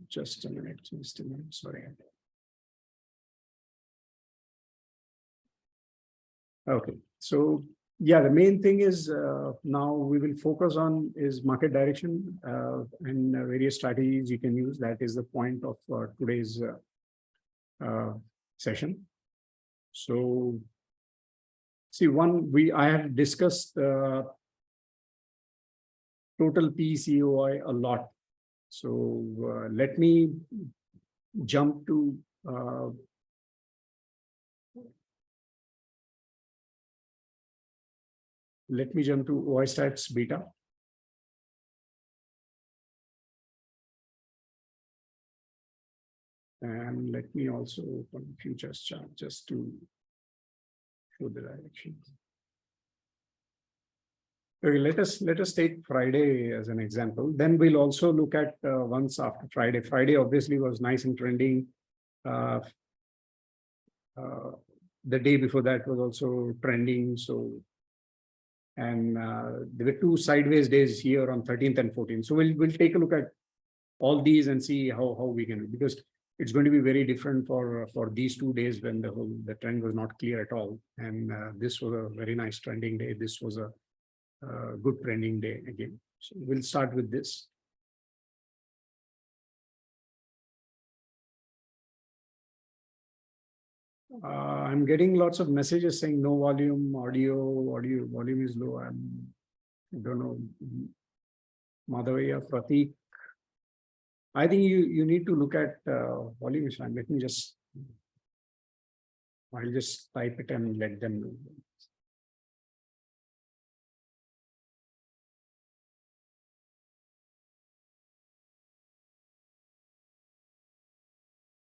Just a minute, sorry. Okay, so yeah, the main thing is now we will focus on is market direction and various strategies you can use. That is the point of today's session. So, see, I have discussed total PCOI a lot. So let me jump to OI stats beta. And let me also open futures chart just to show the direction. Okay, let us take Friday as an example. Then we'll also look at once after Friday. Friday obviously was nice and trending. The day before that was also trending. So, and there were two sideways days here on 13th and 14th. So we'll take a look at all these and see how we can, because it's going to be very different for these 2 days when the trend was not clear at all. And this was a very nice trending day. This was a good trending day again. So we'll start with this. I'm getting lots of messages saying no volume, audio volume is low. I don't know. Madhavya, Pratik. I think you need to look at volume is fine. Let me I'll just type it and let them know.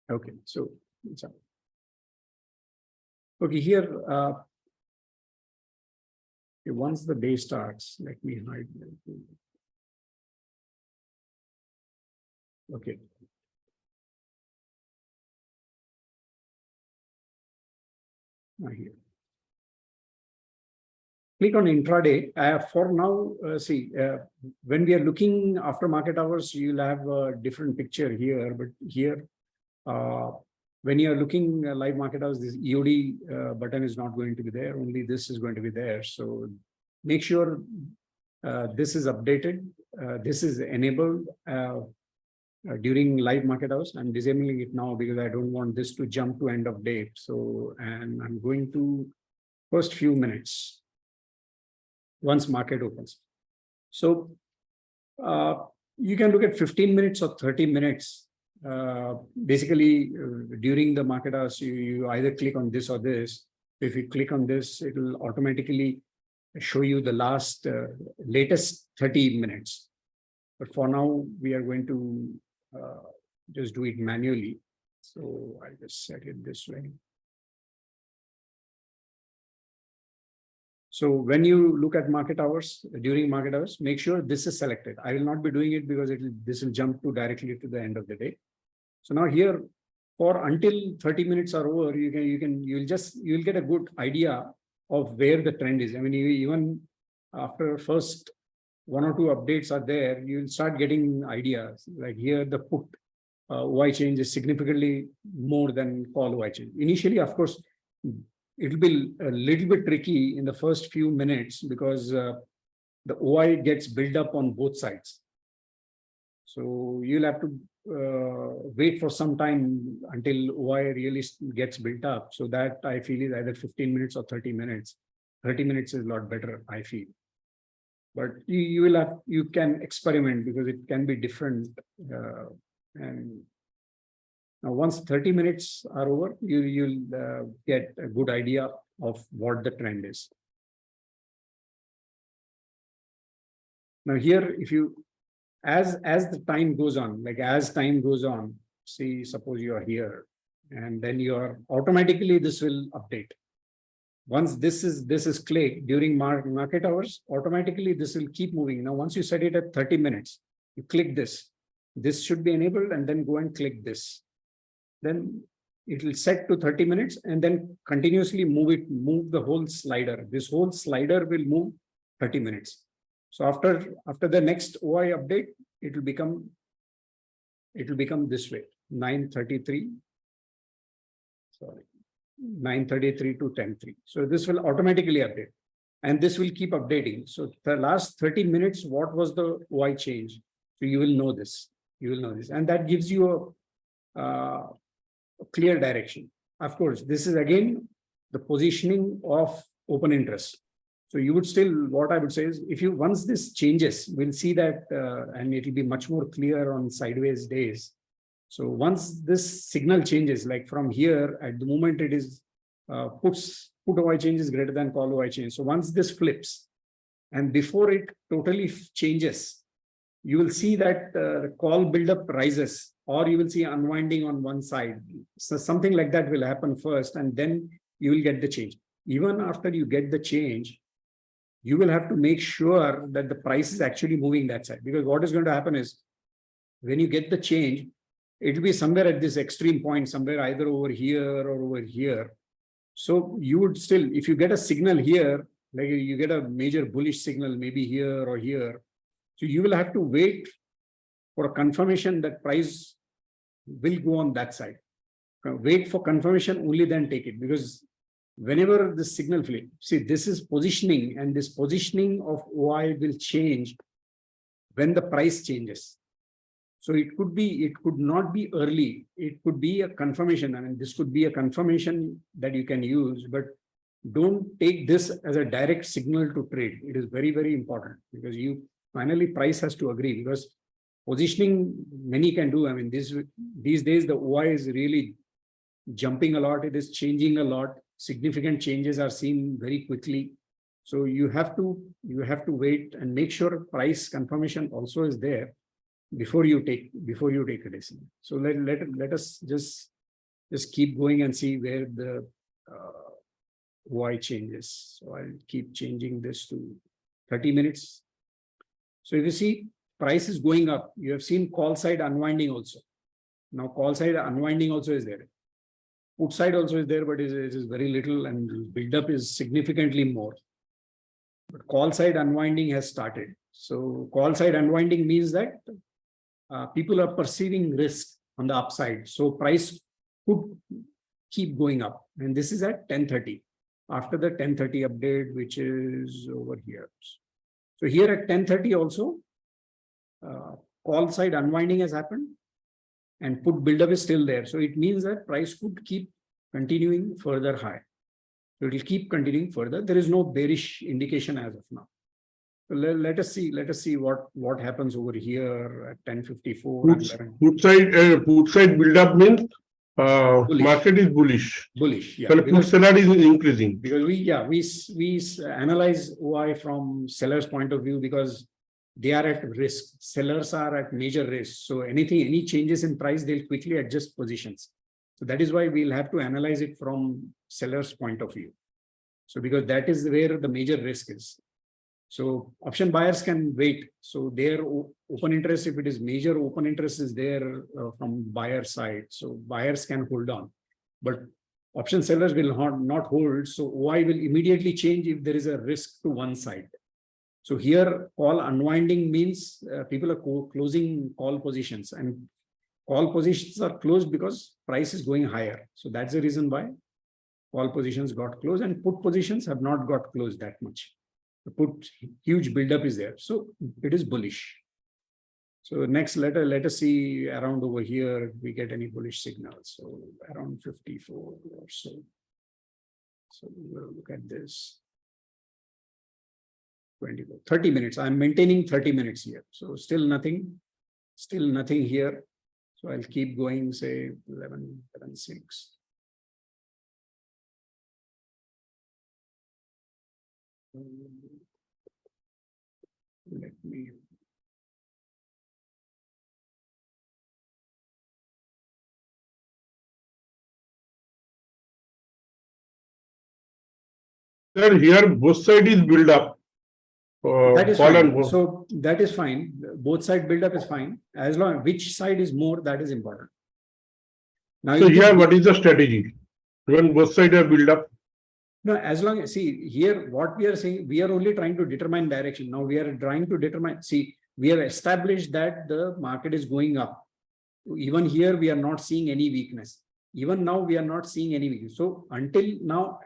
Okay, so okay, here once the day starts, let me hide. Okay. Here. Click on intraday. For now, see, when we are looking after market hours, you'll have a different picture here. But here, when you are looking live market hours, this EOD button is not going to be there. Only this is going to be there. So make sure this is updated. This is enabled during live market hours. I'm disabling it now because I don't want this to jump to end of day. So, and I'm going to first few minutes once market opens. So you can look at 15 minutes or 30 minutes. Basically, during the market hours, you either click on this or this. If you click on this, it will automatically show you the latest 30 minutes. But for now, we are going to just do it manually. So I'll just set it this way. So when you look at market hours, during market hours, make sure this is selected. I will not be doing it because this will jump directly to the end of the day. So now here, until 30 minutes are over, you'll get a good idea of where the trend is. I mean, even after first 1 or 2 updates are there, you'll start getting ideas. Like here, the put OI change is significantly more than call OI change. Initially, of course, it'll be a little bit tricky in the first few minutes because the OI gets built up on both sides. So you'll have to wait for some time until OI really gets built up. So that I feel is either 15 minutes or 30 minutes. 30 minutes is a lot better, I feel. But you can experiment because it can be different. And now once 30 minutes are over, you'll get a good idea of what the trend is. Now here, if you, as the time goes on, see, suppose you are here, and then automatically this will update. Once this is clicked during market hours, automatically this will keep moving. Now, once you set it at 30 minutes, you click this. This should be enabled, and then go and click this. Then it will set to 30 minutes and then continuously move the whole slider. This whole slider will move 30 minutes. So after the next OI update, it will become it will become this way, 9:33. Sorry, 9:33 to 10:03. So this will automatically update. And this will keep updating. So the last 30 minutes, what was the Y change? So you will know this. You will know this. And that gives you a clear direction. Of course, this is again the positioning of open interest. So you would still, what I would say is, if you once this changes, we'll see that, and it will be much more clear on sideways days. So once this signal changes, like from here, at the moment it is put OI change is greater than call OI change. So once this flips, and before it totally changes, you will see that call buildup rises, or you will see unwinding on one side. So something like that will happen first, and then you will get the change. Even after you get the change, you will have to make sure that the price is actually moving that side. Because what is going to happen is, when you get the change, it will be somewhere at this extreme point, somewhere either over here or over here. So you would still, if you get a signal here, like you get a major bullish signal, maybe here or here, so you will have to wait for a confirmation that price will go on that side. Wait for confirmation, only then take it. Because whenever the signal flip, see, this is positioning, and this positioning of OI will change when the price changes. So it could not be early. It could be a confirmation. I mean, this could be a confirmation that you can use, but don't take this as a direct signal to trade. It is very, very important, because finally price has to agree, because positioning many can do. I mean, these days the OI is really jumping a lot. It is changing a lot. Significant changes are seen very quickly. So you have to wait and make sure price confirmation also is there before you take a decision. So let us just keep going and see where the Y changes. So I'll keep changing this to 30 minutes. So if you see price is going up, you have seen call side unwinding also. Now call side unwinding also is there. Put side also is there, but it is very little, and buildup is significantly more. But call side unwinding has started. So call side unwinding means that people are perceiving risk on the upside. So price could keep going up. And this is at 10:30. After the 10:30 update, which is over here. So here at 10:30 also, call side unwinding has happened, and put buildup is still there. So it means that price could keep continuing further high. So it will keep continuing further. There is no bearish indication as of now. So let us see what happens over here at 10:54. Put side buildup means market is bullish. Bullish, yeah. But put seller is increasing. Because we analyze OI from seller's point of view, because they are at risk. Sellers are at major risk. So any changes in price, they'll quickly adjust positions. So that is why we'll have to analyze it from seller's point of view. So because that is where the major risk is. So option buyers can wait. So their open interest, if it is major open interest, is there from buyer side. So buyers can hold on, but option sellers will not hold. So OI will immediately change if there is a risk to one side. So here call unwinding means people are closing call positions, and call positions are closed because price is going higher. So that's the reason why call positions got closed, and put positions have not got closed that much. The put huge buildup is there. So it is bullish. So next let us see around over here if we get any bullish signals. So around 54 or so. So we'll look at this. 30 minutes. I'm maintaining 30 minutes here. So still nothing here. So I'll keep going, say 11:06. Let me. Sir, here both side is build up. That is fine. So that is fine. Both side build up is fine. As long which side is more, that is important. Now, so here, what is the strategy when both sides are build up? No, as long as, see here, what we are saying, we are only trying to determine direction. Now we are trying to determine, see, we have established that the market is going up. even here we are not seeing any weakness. Even now we are not seeing any weakness. So until now,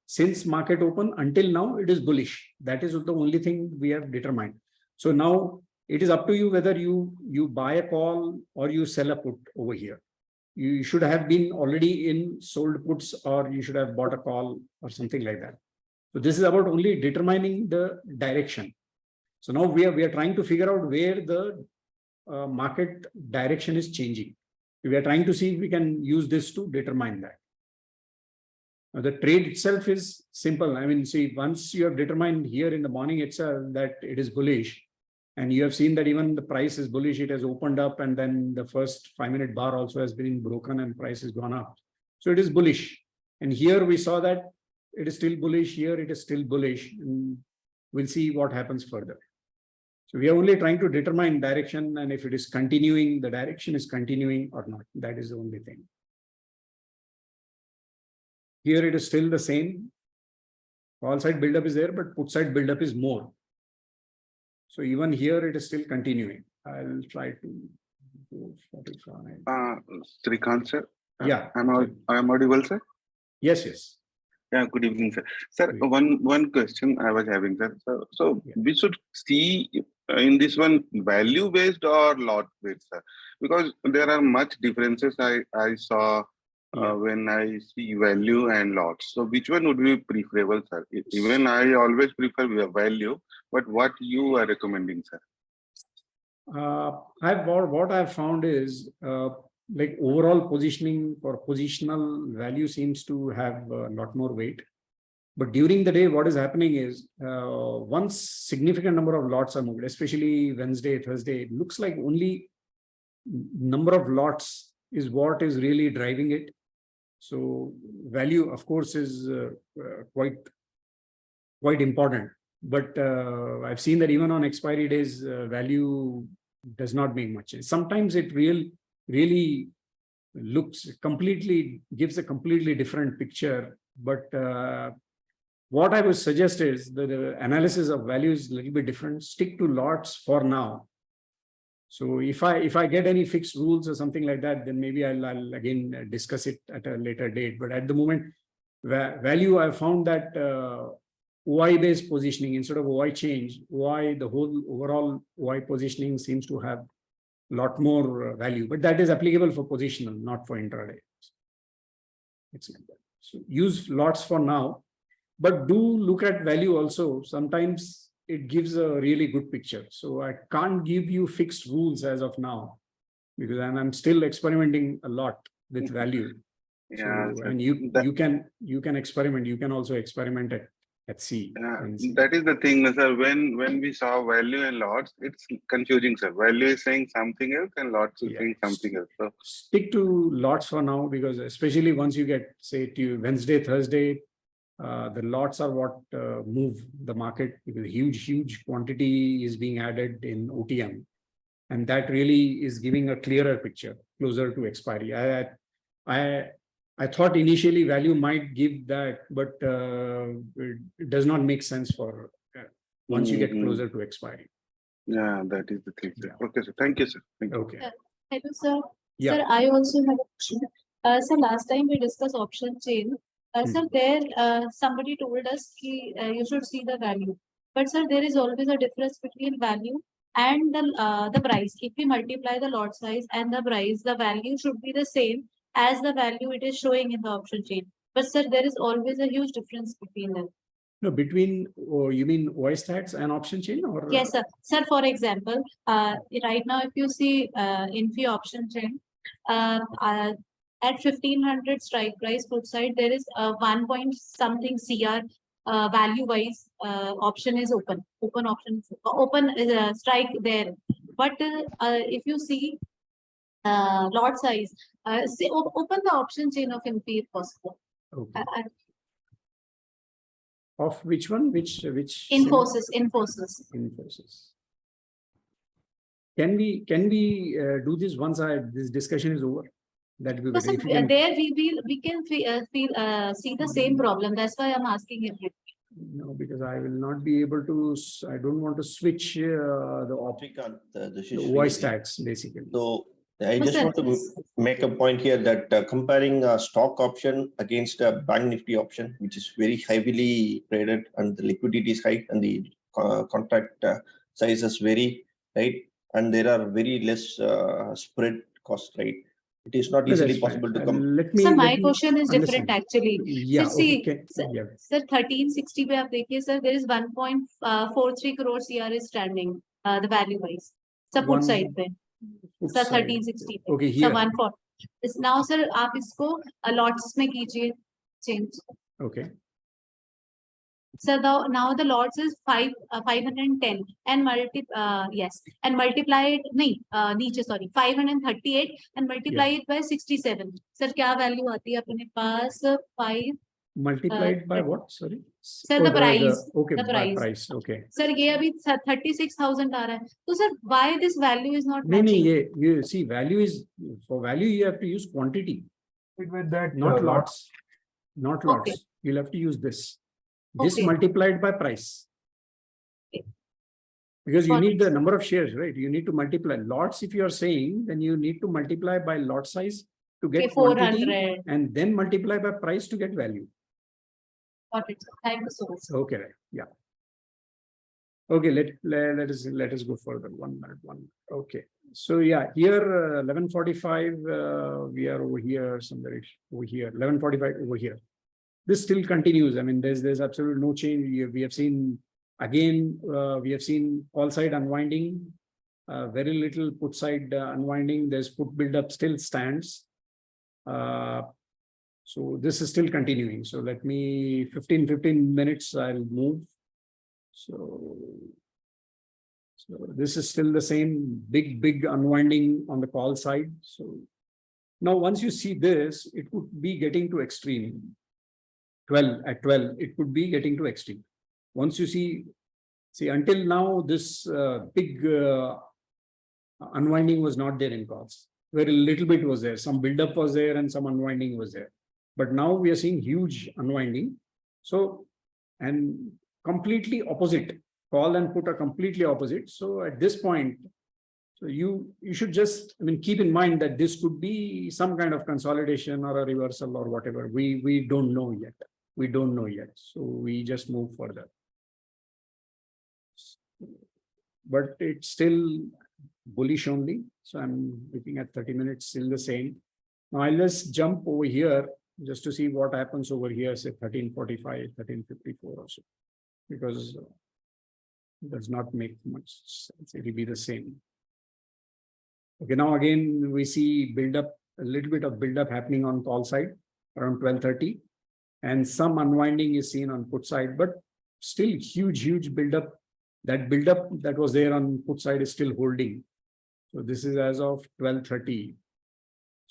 since market open, until now it is bullish. That is the only thing we have determined. So now it is up to you whether you buy a call or you sell a put over here. You should have been already in sold puts, or you should have bought a call or something like that. So this is about only determining the direction. So now we are trying to figure out where the market direction is changing. We are trying to see if we can use this to determine that. Now, the trade itself is simple. I mean, see, once you have determined here in the morning itself that it is bullish, and you have seen that even the price is bullish, it has opened up, and then the first 5-minute bar also has been broken and price has gone up. So it is bullish. And here we saw that it is still bullish. Here it is still bullish. And we'll see what happens further. So we are only trying to determine direction, and if it is continuing, the direction is continuing or not. That is the only thing. Here it is still the same. Call side buildup is there, but put side buildup is more. So even here it is still continuing. I'll try to go 45. Srikanth sir. Yeah. I'm audible, sir. Yes, yes. Yeah, good evening, sir. Sir, one question I was having, sir. So Yeah. we should see in this one value based or lot based, sir, because there are much differences I saw when I see value and lots. So which one would be preferable, sir? Even I always prefer value, but what you are recommending, sir? What I've found is like overall positioning for positional value seems to have a lot more weight. But during the day, what is happening is once significant number of lots are moved, especially Wednesday, Thursday, it looks like only number of lots is what is really driving it. So value, of course, is quite important. But I've seen that even on expiry days, value does not make much. Sometimes it really looks gives a completely different picture. But what I would suggest is that the analysis of value is a little bit different. Stick to lots for now. So if I get any fixed rules or something like that, then maybe I'll again discuss it at a later date. But at the moment, value, I found that OI based positioning instead of OI change, the whole overall OI positioning seems to have a lot more value. But that is applicable for positional, not for intraday. It's like that. So use lots for now, but do look at value also. Sometimes it gives a really good picture. So I can't give you fixed rules as of now, because I'm still experimenting a lot with value. Yeah, so, and you can experiment. You can also experiment at sea. That is the thing, sir. When we saw value and lots, it's confusing, sir. Value is saying something else and lots is saying something else. So stick to lots for now, because especially once you get, say, to Wednesday, Thursday, the lots are what move the market, because huge quantity is being added in OTM, and that really is giving a clearer picture closer to expiry. I thought initially value might give that, but it does not make sense for once you get closer to expiry. Yeah, that is the thing, sir. Yeah. Okay, sir. Thank you, sir. Thank you. Okay. Hello, sir. Yeah. Sir, I also have a question. Sir, last time we discussed option chain. Sir, there somebody told us you should see the value. But sir, there is always a difference between value and the price. If we multiply the lot size and the price, the value should be the same as the value it is showing in the option chain. But sir, there is always a huge difference between them. No, between, you mean OI stats and option chain, or? Yes, sir. Sir, for example, right now, if you see Infi option chain, at 1500 strike price put side, there is 1 point something CR value wise option is open. Open option, open strike there. But if you see lot size, open the option chain of Infi if possible. Okay. Of which one? Which? Infosys. Can we do this once this discussion is over? That will be so there we can see the same problem. That's why I'm asking him. No, because I will not be able to. I don't want to switch the OI stats basically. So I No, just sir. want to make a point here that comparing a stock option against a bank nifty option, which is very heavily traded and the liquidity is high and the contract sizes vary, right? And there are very less spread cost, right? It is not No, easily that's fine. possible to come. So my Let me question is different understand. actually. Yeah, Sir, see, okay, yeah. sir, 1360 पे आप देखिए sir, there is 1.43 crore CR is standing, the value wise. Sir, put side पे. Put Sir, side. 1360 पे. Okay, Sir, here. 1.4. Now sir, आप इसको lots में कीजिए change. Okay. So now the lots is 510 and and multiply it नीचे sorry 538 and multiply it by 67. Sir क्या value आती है अपने पास 5 Multiplied by what? Sorry. Sir, Oh, the price. okay, The by price. price. Okay. Sir ये अभी 36,000 आ रहा है. So sir, why this value is not No, matching? you see, value is for value. You have to use quantity, With that, not lots. Not lots. Okay. You'll have to use this. This Okay. multiplied by price. Okay. Because you Got need it. the number of shares, right? You need to multiply lots. If you are saying, then you need to multiply by lot size to get Okay, quantity 400. and then multiply by price to get value. Got it. Thank you so much. Okay, right. Yeah. Okay, let us go further. 1 minute, 1 minute. Okay. So yeah, here 11:45. We are over here somewhere over here. 11:45 over here. This still continues. I mean, there's absolutely no change. We have seen again. We have seen call side unwinding. Very little put side unwinding. There's put buildup still stands. So this is still continuing. So let me 15 minutes. I'll move. So this is still the same big unwinding on the call side. So now once you see this, it could be getting to extreme. 12 at 12, it could be getting to extreme. Once you see until now, this big unwinding was not there in calls. Very little bit was there. Some buildup was there and some unwinding was there. But now we are seeing huge unwinding. So, and completely opposite. Call and put are completely opposite. So at this point, so you should just, I mean, keep in mind that this could be some kind of consolidation or a reversal or whatever. We don't know yet. We don't know yet. So we just move further. But it's still bullish only. So I'm looking at 30 minutes, still the same. Now I'll just jump over here just to see what happens over here, say 1345, 1354 or so, because it does not make much sense. It will be the same. Okay, now again, we see buildup, a little bit of buildup happening on call side around 12:30, and some unwinding is seen on put side, but still huge buildup. That buildup that was there on put side is still holding. So this is as of 12:30.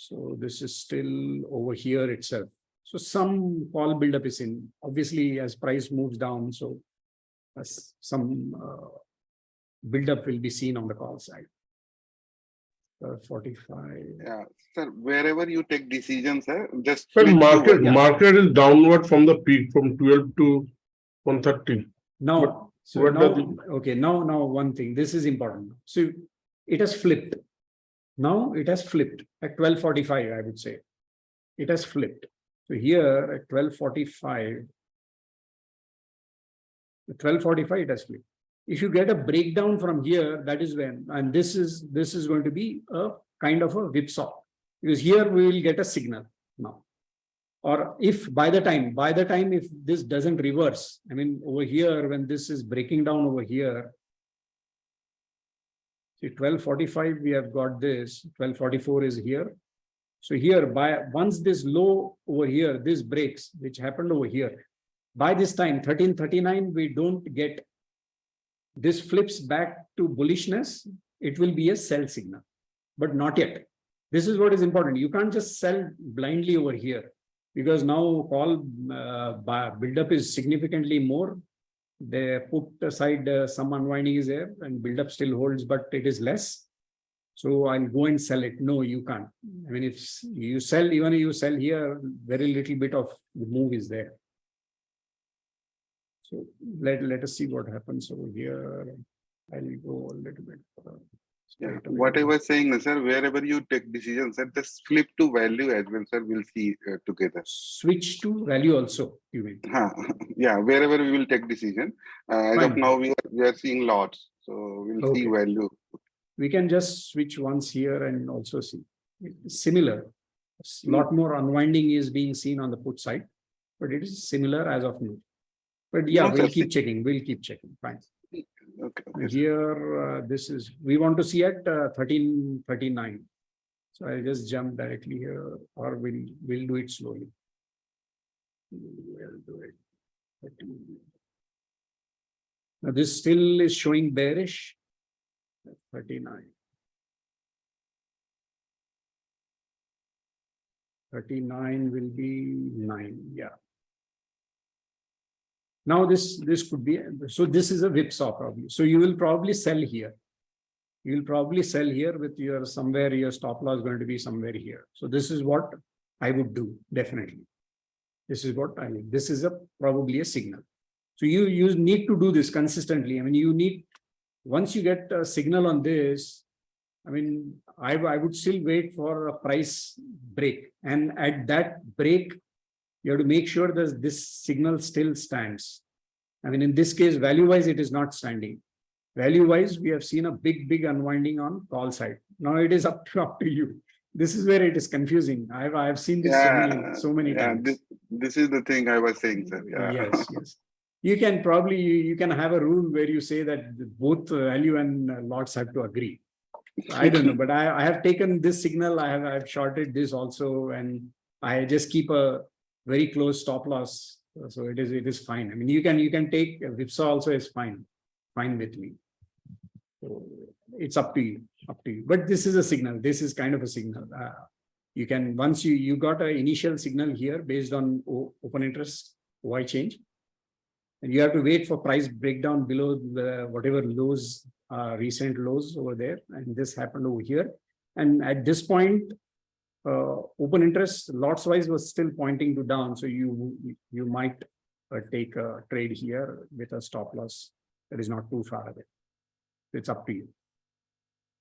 So this is still over here itself. So some call buildup is in. Obviously, as price moves down, so some buildup will be seen on the call side. 45. Yeah, sir, wherever you take decisions, sir, just Sir, switch to market one. market is downward from the peak from 12 to 130. Now, so what now, does it- okay, now one thing, this is important. So it has flipped. Now it has flipped at 12:45, I would say. It has flipped. So here at 12:45, it has flipped. If you get a breakdown from here, that is when, and this is going to be a kind of a whipsaw, because here we will get a signal now. Or if by the time if this doesn't reverse, I mean over here when this is breaking down over here, see 12:45 we have got this, 12:44 is here. So here once this low over here, this breaks, which happened over here. By this time 1339 we don't get, this flips back to bullishness, it will be a sell signal, but not yet. This is what is important. You can't just sell blindly over here, because now call buildup is significantly more. They put aside some unwinding is there and buildup still holds, but it is less. So I'll go and sell it. No, you can't. I mean, if you sell, even if you sell here, very little bit of move is there. So let us see what happens over here. I'll go a little bit further. Yeah, Straight away. what I was saying, sir, wherever you take decisions, sir, just flip to value as well, sir. We'll see together. Switch to value also, you mean? Huh. Yeah, wherever we will take decision. As of Fine. now, we are seeing lots, so we'll see Okay. value. We can just switch once here and also see. It's similar. A lot more unwinding is being seen on the put side, but it is similar as of now. But yeah, No, we'll sir, keep checking. We'll keep checking. Fine. Okay. Here, this is, we want to see at 1339. So I'll just jump directly here, or we'll do it slowly. We'll do it. 13. Now this still is showing bearish. 39. 39 will be 9. Yeah. Now this could be, so this is a whipsaw probably. So you will probably sell here. You'll probably sell here with your somewhere your stop loss going to be somewhere here. So this is what I would do, definitely. This is what I mean. This is probably a signal. So you need to do this consistently. I mean, you need, once you get a signal on this, I mean, I would still wait for a price break. And at that break, you have to make sure that this signal still stands. I mean, in this case, value-wise, it is not standing. Value-wise, we have seen a big unwinding on call side. Now it is up to you. This is where it is confusing. I've seen this so many times. This is the thing I was saying, sir. Yeah. Yes. You can probably, you can have a rule where you say that both value and lots have to agree. I don't know, but I have taken this signal. I've shorted this also, and I just keep a very close stop loss. So it is fine. I mean, you can take whipsaw also is fine with me. So it's up to you. But this is a signal. This is kind of a signal. You can, once you got an initial signal here based on open interest, OI change, and you have to wait for price breakdown below the whatever lows, recent lows over there, and this happened over here. And at this point, open interest lots wise was still pointing to down, so you might take a trade here with a stop loss that is not too far away. It's up to you.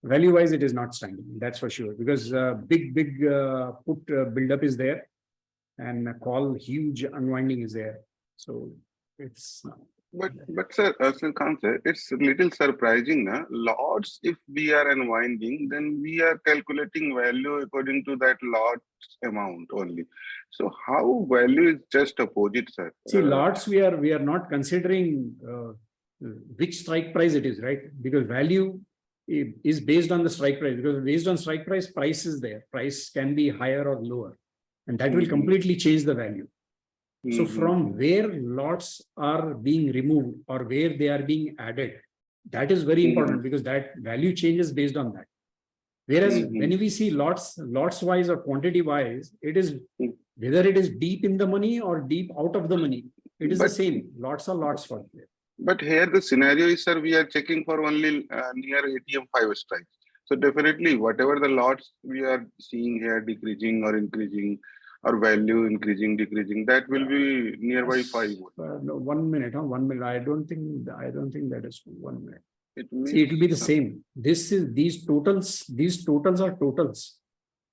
Value wise, it is not standing, that's for sure, because big put buildup is there, and a call huge unwinding is there. So it's But sir, Khan sir, it's a little surprising, na? Lots, if we are unwinding, then we are calculating value according to that lots amount only. So how value is just opposite, sir? See, lots we are not considering which strike price it is, right? Because value is based on the strike price, because based on strike price, price is there. Price can be higher or lower, and that will completely change the value. So from where lots are being removed or where they are being added, that is very important, because that value changes based on that. Whereas when we see lots wise or quantity wise, it is whether it is deep in the money or deep out of the money, it is the same. Lots are lots for there. But here the scenario is, sir, we are checking for only near ATM 5 strikes. So definitely whatever the lots we are seeing here decreasing or increasing, or value increasing, decreasing, that will be nearby 5. No, 1 minute, huh? 1 minute. I don't think that is 1 minute. See, it will be the same. These totals are totals.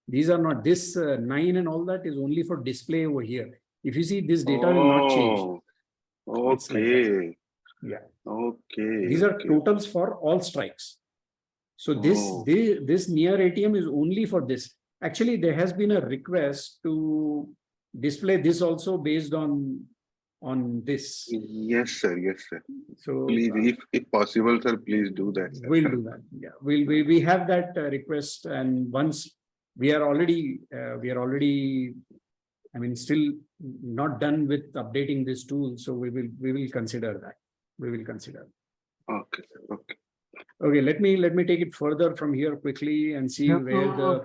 These are not, this 9 and all that is only for display over here. If you see, this data will not change. Okay. Yeah. Okay. These are totals for all strikes. So this near ATM is only for this. Actually, there has been a request to display this also based on this. Yes, sir. Yes, sir. So please, if possible, sir, please do that. Sir. We'll do that. Yeah, we have that request, and once we are already, I mean, still not done with updating this tool, so we will consider that. We will consider. Okay, sir. Okay. Okay, let me take it further from here quickly and see where the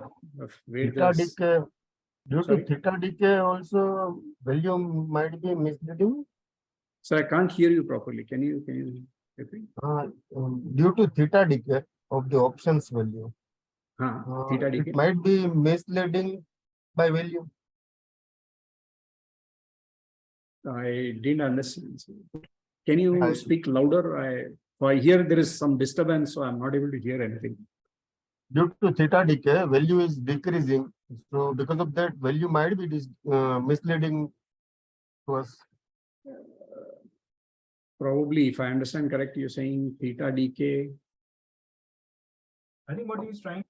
due to theta decay also value might be misleading. So I can't hear you properly. Can you repeat? Due to theta decay of the options value, theta decay. it might be misleading by value. I didn't understand. Can you speak louder? I hear there is some disturbance, so I'm not able to hear anything. due to theta decay, value is decreasing. So because of that, value might be misleading to us. Probably, if I understand correct, you're saying theta decay. I think what he's trying.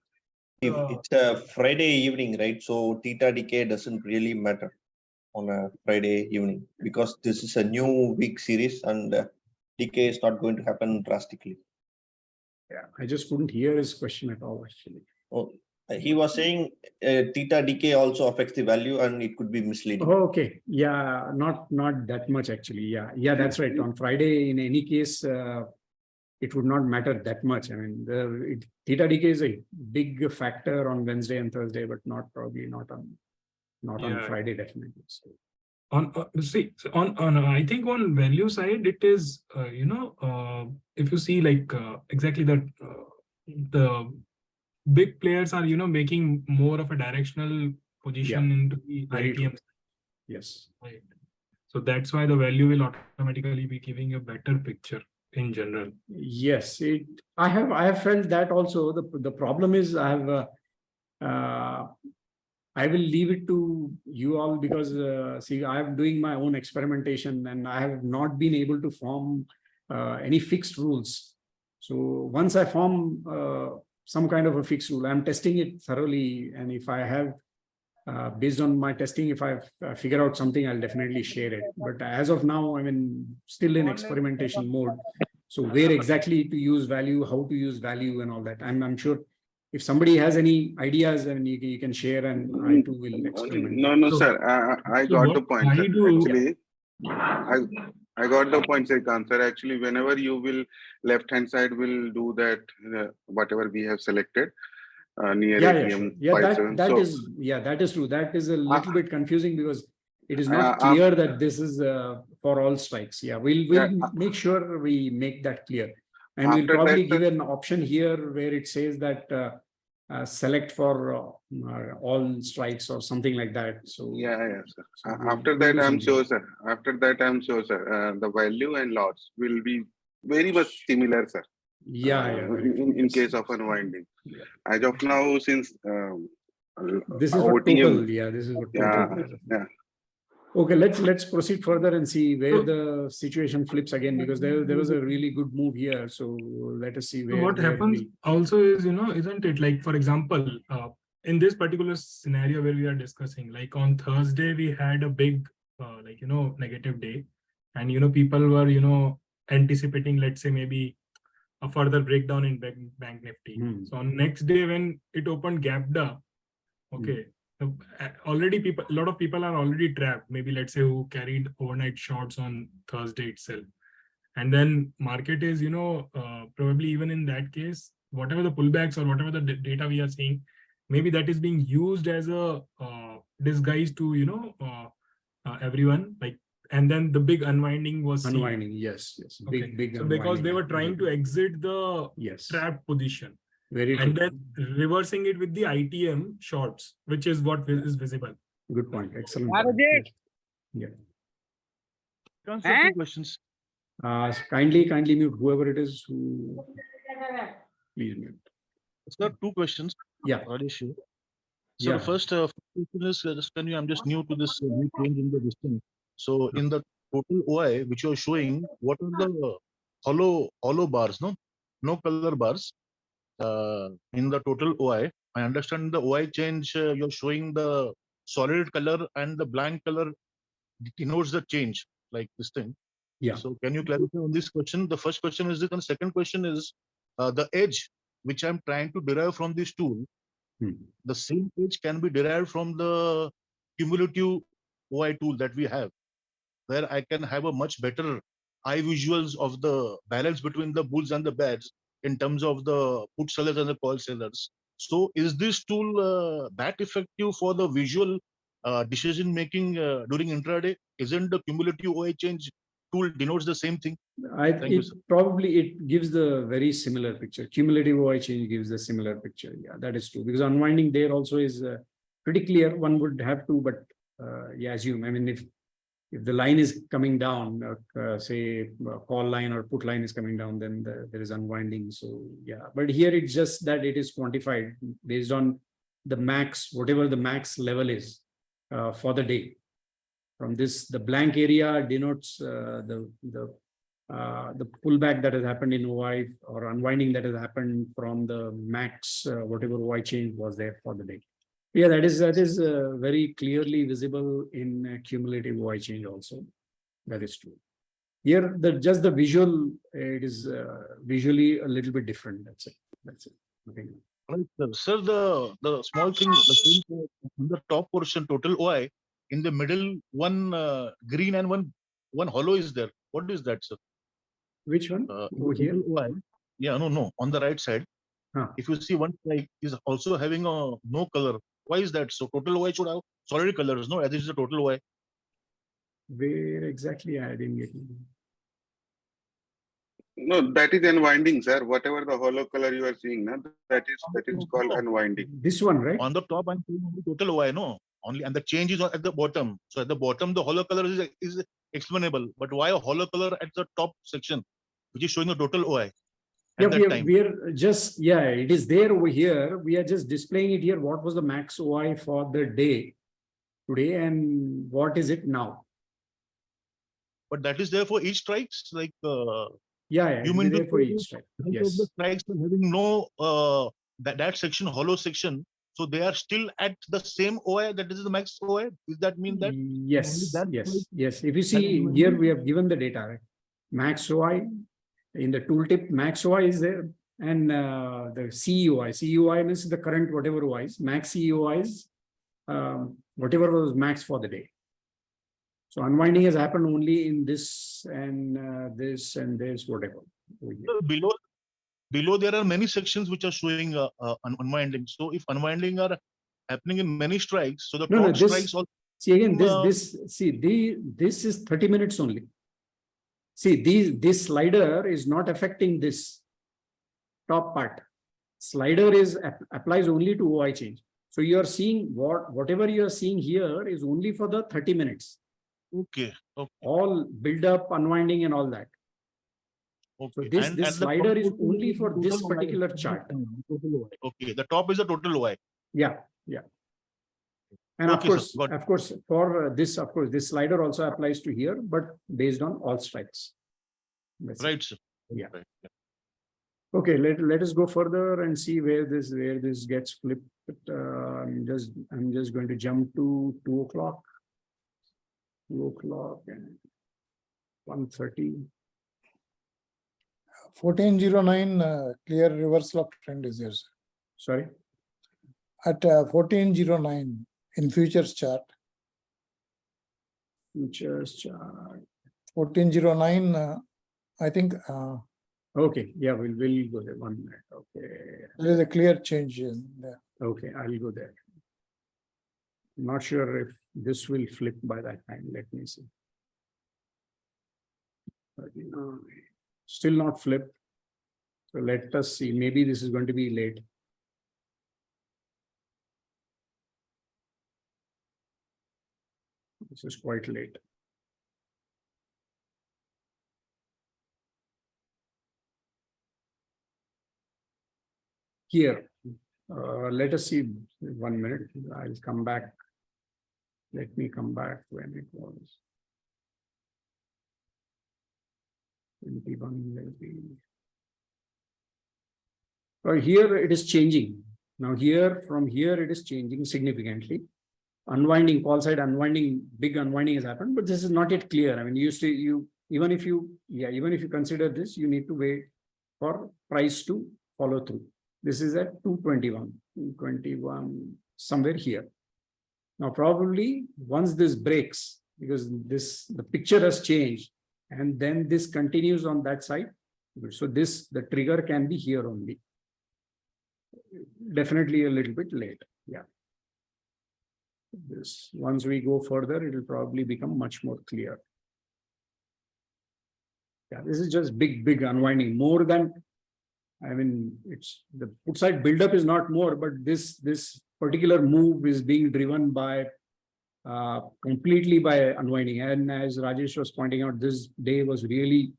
It's a Friday evening, right? So theta decay doesn't really matter on a Friday evening because this is a new week series and decay is not going to happen drastically. Yeah, I just couldn't hear his question at all, actually. Oh, he was saying theta decay also affects the value and it could be misleading. Oh, okay. Yeah, not that much actually. Yeah, that's right. On Friday, in any case, it would not matter that much. I mean, theta decay is a big factor on Wednesday and Thursday, but probably not on Friday, definitely. So. On I think on value side it is if you see like exactly that the big players are making more of a directional position into the Very true. ITM. Yes. Right. So that's why the value will automatically be giving a better picture in general. Yes, I have felt that also. The problem is I will leave it to you all because see, I am doing my own experimentation and I have not been able to form any fixed rules. So once I form some kind of a fixed rule, I'm testing it thoroughly, and if I have based on my testing, if I figure out something, I'll definitely share it. But as of now, I mean, still in experimentation mode. So where exactly to use value, how to use value, and all that. I'm sure if somebody has any ideas, and you can share, and I too will experiment. No, So- sir. I so got what the point. I Sir. do- Actually, I got the point, Srikanth, sir. Actually, whenever you will left-hand side will do that, whatever we have selected near Yeah, ATM. sure. Yeah, 57. that So, is that is true. That is a little bit confusing because it is not Uh, clear that this is for all strikes. Yeah, we'll Yeah, make sure we make that clear, and we'll after probably that, give sir, an option here where it says that select for all strikes or something like that. So yeah, sir. So After we'll that, do I'm something. sure, sir. After that, I'm sure, sir. The value and loss will be very much similar, sir. Yeah, very true. In Yes. case of unwinding. Yeah. As of now, since This is for OTM, total. Yeah, this is for yeah, total. yeah. Okay, let's proceed further and see where the situation flips again, because there was a really good move here. So let us see So where what happens also is, isn't it, like, for example, in this particular scenario where we are discussing, like on Thursday, we had a big, negative day. And, people were, anticipating, let's say, maybe a further breakdown in bank Nifty. So on next day, when it opened gapped up, okay, so already a lot of people are already trapped, maybe let's say who carried overnight shorts on Thursday itself. And then market is, probably even in that case, whatever the pullbacks or whatever the data we are seeing, maybe that is being used as a disguise to, everyone, like, and then the big unwinding was seen. unwinding. Yes. Okay. Big So because they were unwinding. trying to exit the Yes. trap position. Very And true. then reversing it with the ITM shorts, which is what is visible. Good point. Excellent. What is point. it? Yeah. Answer two questions. Kindly mute whoever it is who. Please mute. Sir, two questions. Yeah. Rajesh. So Yeah. the first question is, I'm just new to this new change in the distance. So in the total OI which you're showing, what are the hollow bars? No color bars in the total OI. I understand the OI change. You're showing the solid color and the blank color denotes the change, like this thing. Yeah. So can you clarify on this question? The first question is this, and the second question is the edge which I'm trying to derive from this tool. The same edge can be derived from the cumulative OI tool that we have, where I can have a much better eye visuals of the balance between the bulls and the bears in terms of the put sellers and the call sellers. So is this tool that effective for the visual decision making during intraday? Isn't the cumulative OI change tool denotes the same thing? Thank you, sir. Probably it gives the very similar picture. Cumulative OI change gives the similar picture. Yeah, that is true, because unwinding there also is pretty clear. One would have to, but yeah, assume. I mean, if if the line is coming down, say call line or put line is coming down, then there is unwinding. So yeah, but here it's just that it is quantified based on the max, whatever the max level is for the day. From this, the blank area denotes the pullback that has happened in OI or unwinding that has happened from the max, whatever OI change was there for the day. Yeah, that is very clearly visible in cumulative OI change also. That is true. Here, just the visual, it is visually a little bit different. That's it. That's it. Okay. Right, sir. Sir, the small thing, the thing in the top portion, total OI, in the middle, one green and one hollow is there. What is that, sir? Which one? Over In the here? total OI, yeah, no, on the right side. Huh. If you see one strike is also having a no color, why is that? So total OI should have solid colors, no? As it is the total OI. Where exactly I didn't get it. No, that is unwinding, sir. Whatever the hollow color you are seeing, na, that is called unwinding. This one, right? On the top, I'm seeing only total OI, no? Only, and the change is at the bottom. So at the bottom, the hollow color is explainable. But why a hollow color at the top section, which is showing the total OI? Yeah, At that time. we are just, yeah, it is there over here. We are just displaying it here. What was the max OI for the day today and what is it now? But that is there for each strikes, like Yeah, you mean there to for say each strike. that Yes. the strikes are having no that section, hollow section, so they are still at the same OI. That is the max OI. Does that mean that? Yes, that yes, strike- yes. If you that see is here, we have given the data, right? Max OI in the tooltip, max OI is there, and the CEOI. CEOI means the current whatever OI is. Max CEOI is whatever was max for the day. So unwinding has happened only in this and this and this whatever. over here. Below there are many sections which are showing unwinding. So if unwinding are happening in many strikes, so the No, top this, strikes also. see again, uh, this is 30 minutes only. See, this slider is not affecting this top part. Slider is applies only to OI change. So you are seeing whatever you are seeing here is only for the 30 minutes. Okay. Okay. All build up, unwinding, and all that. So Okay. this And at the slider top is portion only is for the this total OI, particular total chart. OI. Okay. The top is the total OI. Yeah, yeah. And Okay, sir, got it. of course, for this, of course, this slider also applies to here, but based on all strikes. That's it. Right, sir. Yeah. Right. Yeah. Okay, let us go further and see where this gets flipped. I'm just going to jump to 2 o'clock. 2 o'clock and 1:30. 1409 clear reversal of trend is there, sir. Sorry. At 1409 in futures chart. Futures chart. 1409, I think Okay, yeah, we'll go there 1 minute. Okay. there is a clear change in there. Okay, I'll go there. I'm not sure if this will flip by that time. Let me see. Still not flipped. So let us see. Maybe this is going to be late. This is quite late. Here, let us see 1 minute. I'll come back. Let me come back when it was 21. Here it is changing. Now here, from here, it is changing significantly. Unwinding, call side unwinding, big unwinding has happened, but this is not yet clear. I mean, even if you consider this, you need to wait for price to follow through. This is at 221, somewhere here. Now, probably once this breaks, because the picture has changed, and then this continues on that side. So the trigger can be here only. Definitely a little bit late. Yeah. This, once we go further, it will probably become much more clear. Yeah, this is just big unwinding, more than, I mean, it's the put side buildup is not more, but this particular move is being driven by completely by unwinding. And as Rajesh was pointing out, this day was really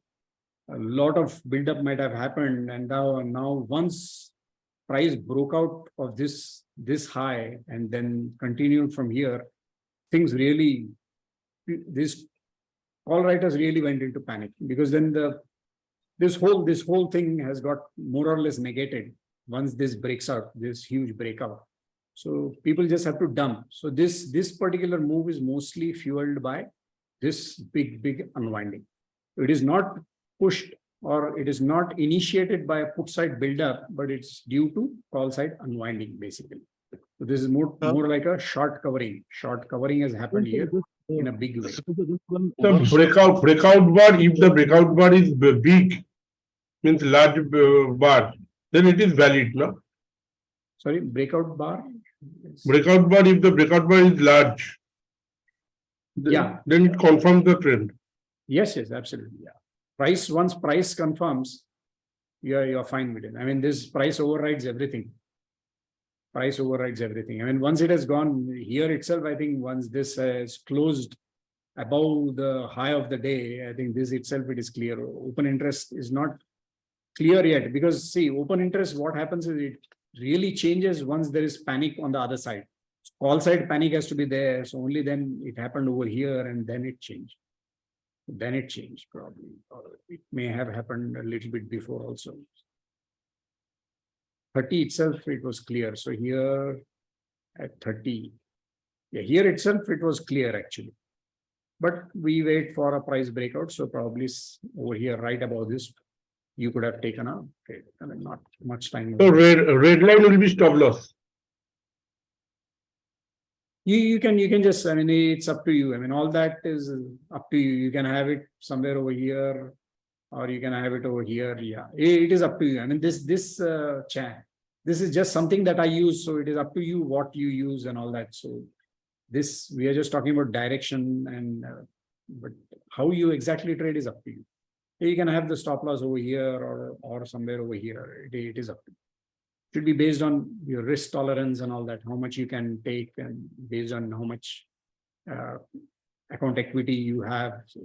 a lot of buildup might have happened. And now once price broke out of this high and then continued from here, things really, this call writers really went into panic, because then this whole thing has got more or less negated once this breaks out, this huge breakout. So people just have to dump. So this particular move is mostly fueled by this big unwinding. It is not pushed, or it is not initiated by a put side buildup, but it's due to call side unwinding basically. So this is more like a short covering. Short covering has happened here in a big way. The breakout bar, if the breakout bar is big, means large bar, then it is valid, no? Sorry, breakout bar? Breakout bar, if the breakout bar is large, Yeah. then it confirms the trend. Yes, absolutely. Yeah. Once price confirms, you're fine with it. I mean, this price overrides everything. Price overrides everything. I mean, once it has gone here itself, I think once this has closed above the high of the day, I think this itself, it is clear. Open interest is not clear yet, because see, open interest, what happens is it really changes once there is panic on the other side. Call side panic has to be there. So only then it happened over here and then it changed. Then it changed probably, or it may have happened a little bit before also. 30 itself, it was clear. So here at 30, yeah, here itself, it was clear actually. But we wait for a price breakout. So probably over here, right above this, you could have taken a trade. I mean, not much time. So red line will be stop loss. You can just, I mean, it's up to you. I mean, all that is up to you. You can have it somewhere over here, or you can have it over here. Yeah, it is up to you. I mean, this chat, this is just something that I use. So it is up to you what you use and all that. So this, we are just talking about direction, and but how you exactly trade is up to you. You can have the stop loss over here or somewhere over here. It is up to you. Should be based on your risk tolerance and all that, how much you can take, and based on how much account equity you have. So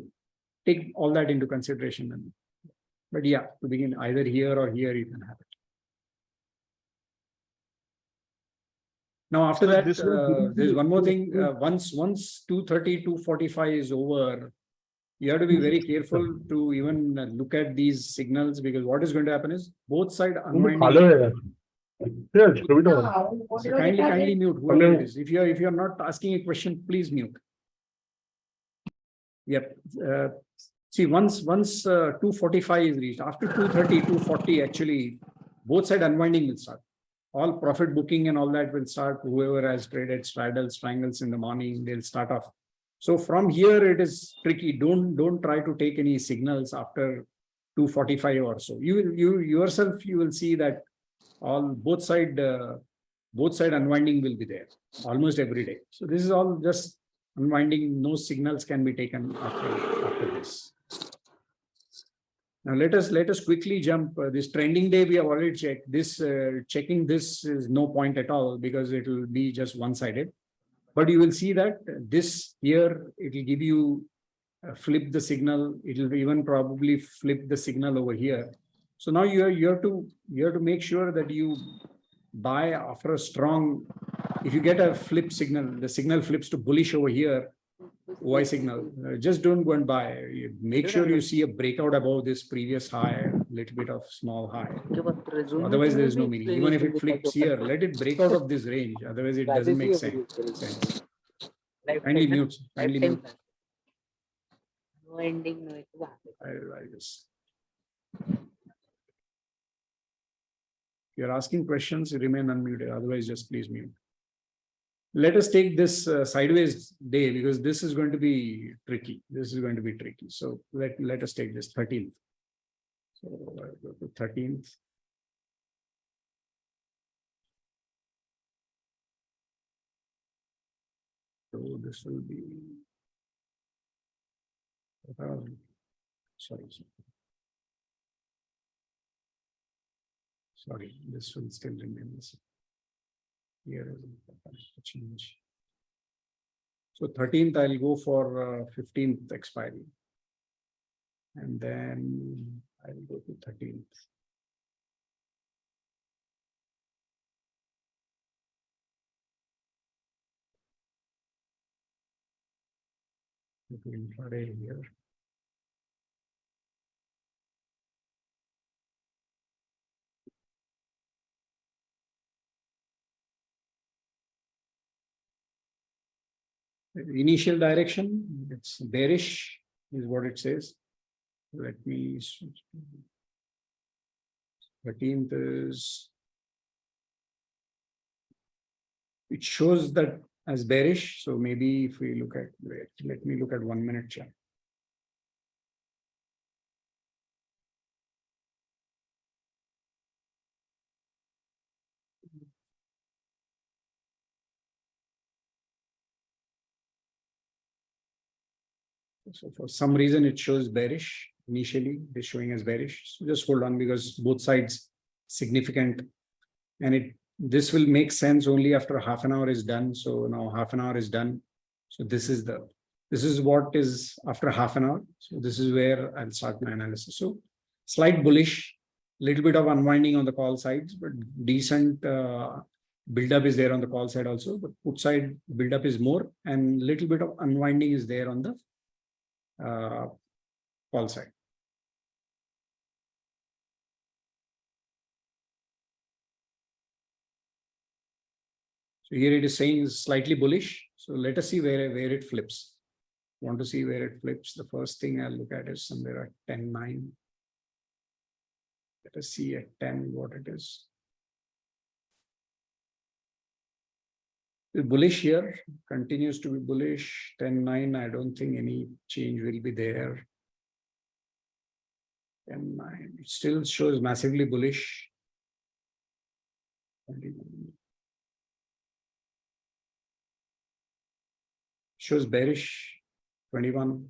take all that into consideration. But yeah, to begin, either here or here, you can have it. Now, after that, there's one more thing. Once 230, 245 is over, you have to be very careful to even look at these signals, because what is going to happen is both sides unwinding. Yes, So kindly mute whoever it is. If you're not asking a question, please mute. Yep. See, once 245 is reached, after 230, 240, actually, both side unwinding will start. All profit booking and all that will start. Whoever has traded straddles, triangles in the morning, they'll start off. So from here, it is tricky. Don't try to take any signals after 245 or so. You yourself, you will see that both side unwinding will be there almost every day. So this is all just unwinding. No signals can be taken after this. Now let us quickly jump this trending day. We have already checked this. Checking this is no point at all, because it will be just one-sided. But you will see that this here, it will give you flip the signal. It will even probably flip the signal over here. So now you have to make sure that you buy after a strong. If you get a flip signal, the signal flips to bullish over here, Y signal. Just don't go and buy. Make sure you see a breakout above this previous high, little bit of small high. Otherwise, there is no meaning. Even if it flips here, let it break out of this range. Otherwise, it doesn't make sense. Kindly mute. Kindly mute. No ending, no. I'll just. If you're asking questions, remain unmuted. Otherwise, just please mute. Let us take this sideways day, because this is going to be tricky. This is going to be tricky. So let us take this 13th. So I'll go to 13th. So this will be. Sorry, this will still remain the same. Here is a change. So 13th, I'll go for 15th expiry. And then I'll go to 13th. Intraday here. The initial direction, it's bearish, is what it says. Let me switch. 13th is, it shows that as bearish. So maybe if we look at, wait, let me look at 1 minute chart. So for some reason it shows bearish. Initially, it is showing as bearish. So just hold on because both sides significant, and this will make sense only after half an hour is done. So now half an hour is done. So this is what is after half an hour. So this is where I'll start my analysis. So slight bullish, little bit of unwinding on the call sides, but decent buildup is there on the call side also. But put side buildup is more, and little bit of unwinding is there on the call side. So here it is saying slightly bullish. So let us see where it flips. Want to see where it flips. The first thing I'll look at is somewhere at 10.9. Let us see at 10 what it is. The bullish here continues to be bullish. 10.9. I don't think any change will be there. 10.9. It still shows massively bullish. 21. Shows bearish. 21.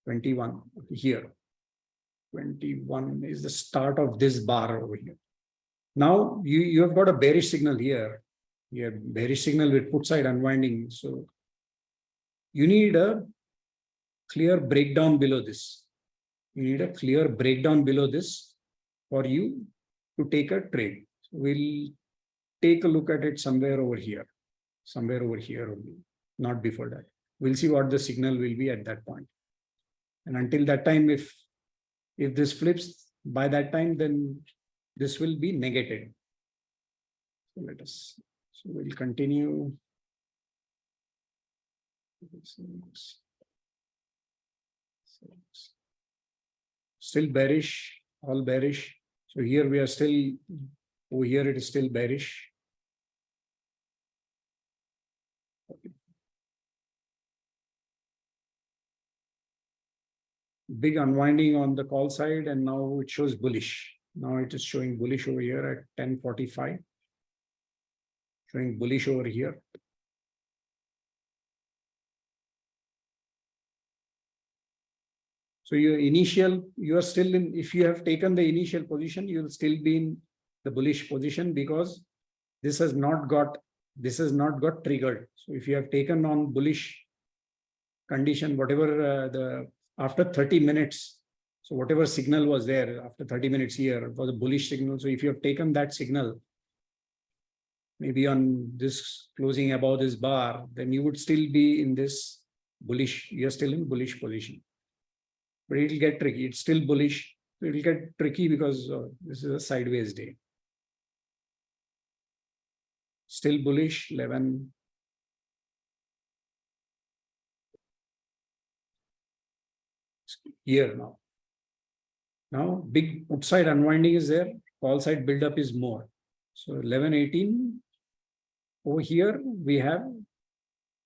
21 here. 21 is the start of this bar over here. Now you have got a bearish signal here. You have bearish signal with put side unwinding. So you need a clear breakdown below this. You need a clear breakdown below this for you to take a trade. So we'll take a look at it somewhere over here only, not before that. We'll see what the signal will be at that point. And until that time, if this flips by that time, then this will be negated. So let us, so we'll continue. Still bearish, all bearish. So here we are still, over here it is still bearish. Big unwinding on the call side, and now it shows bullish. Now it is showing bullish over here at 10.45. Showing bullish over here. So your initial, you are still in, if you have taken the initial position, you will still be in the bullish position because this has not got triggered. So if you have taken on bullish condition, whatever after 30 minutes, so whatever signal was there after 30 minutes here was a bullish signal. So if you have taken that signal, maybe on this closing above this bar, then you would still be in this bullish, you're still in bullish position. But it will get tricky. It's still bullish. So it will get tricky because this is a sideways day. Still bullish, 11. Here now. Now, big put side unwinding is there. Call side buildup is more. So 11.18. Over here, we have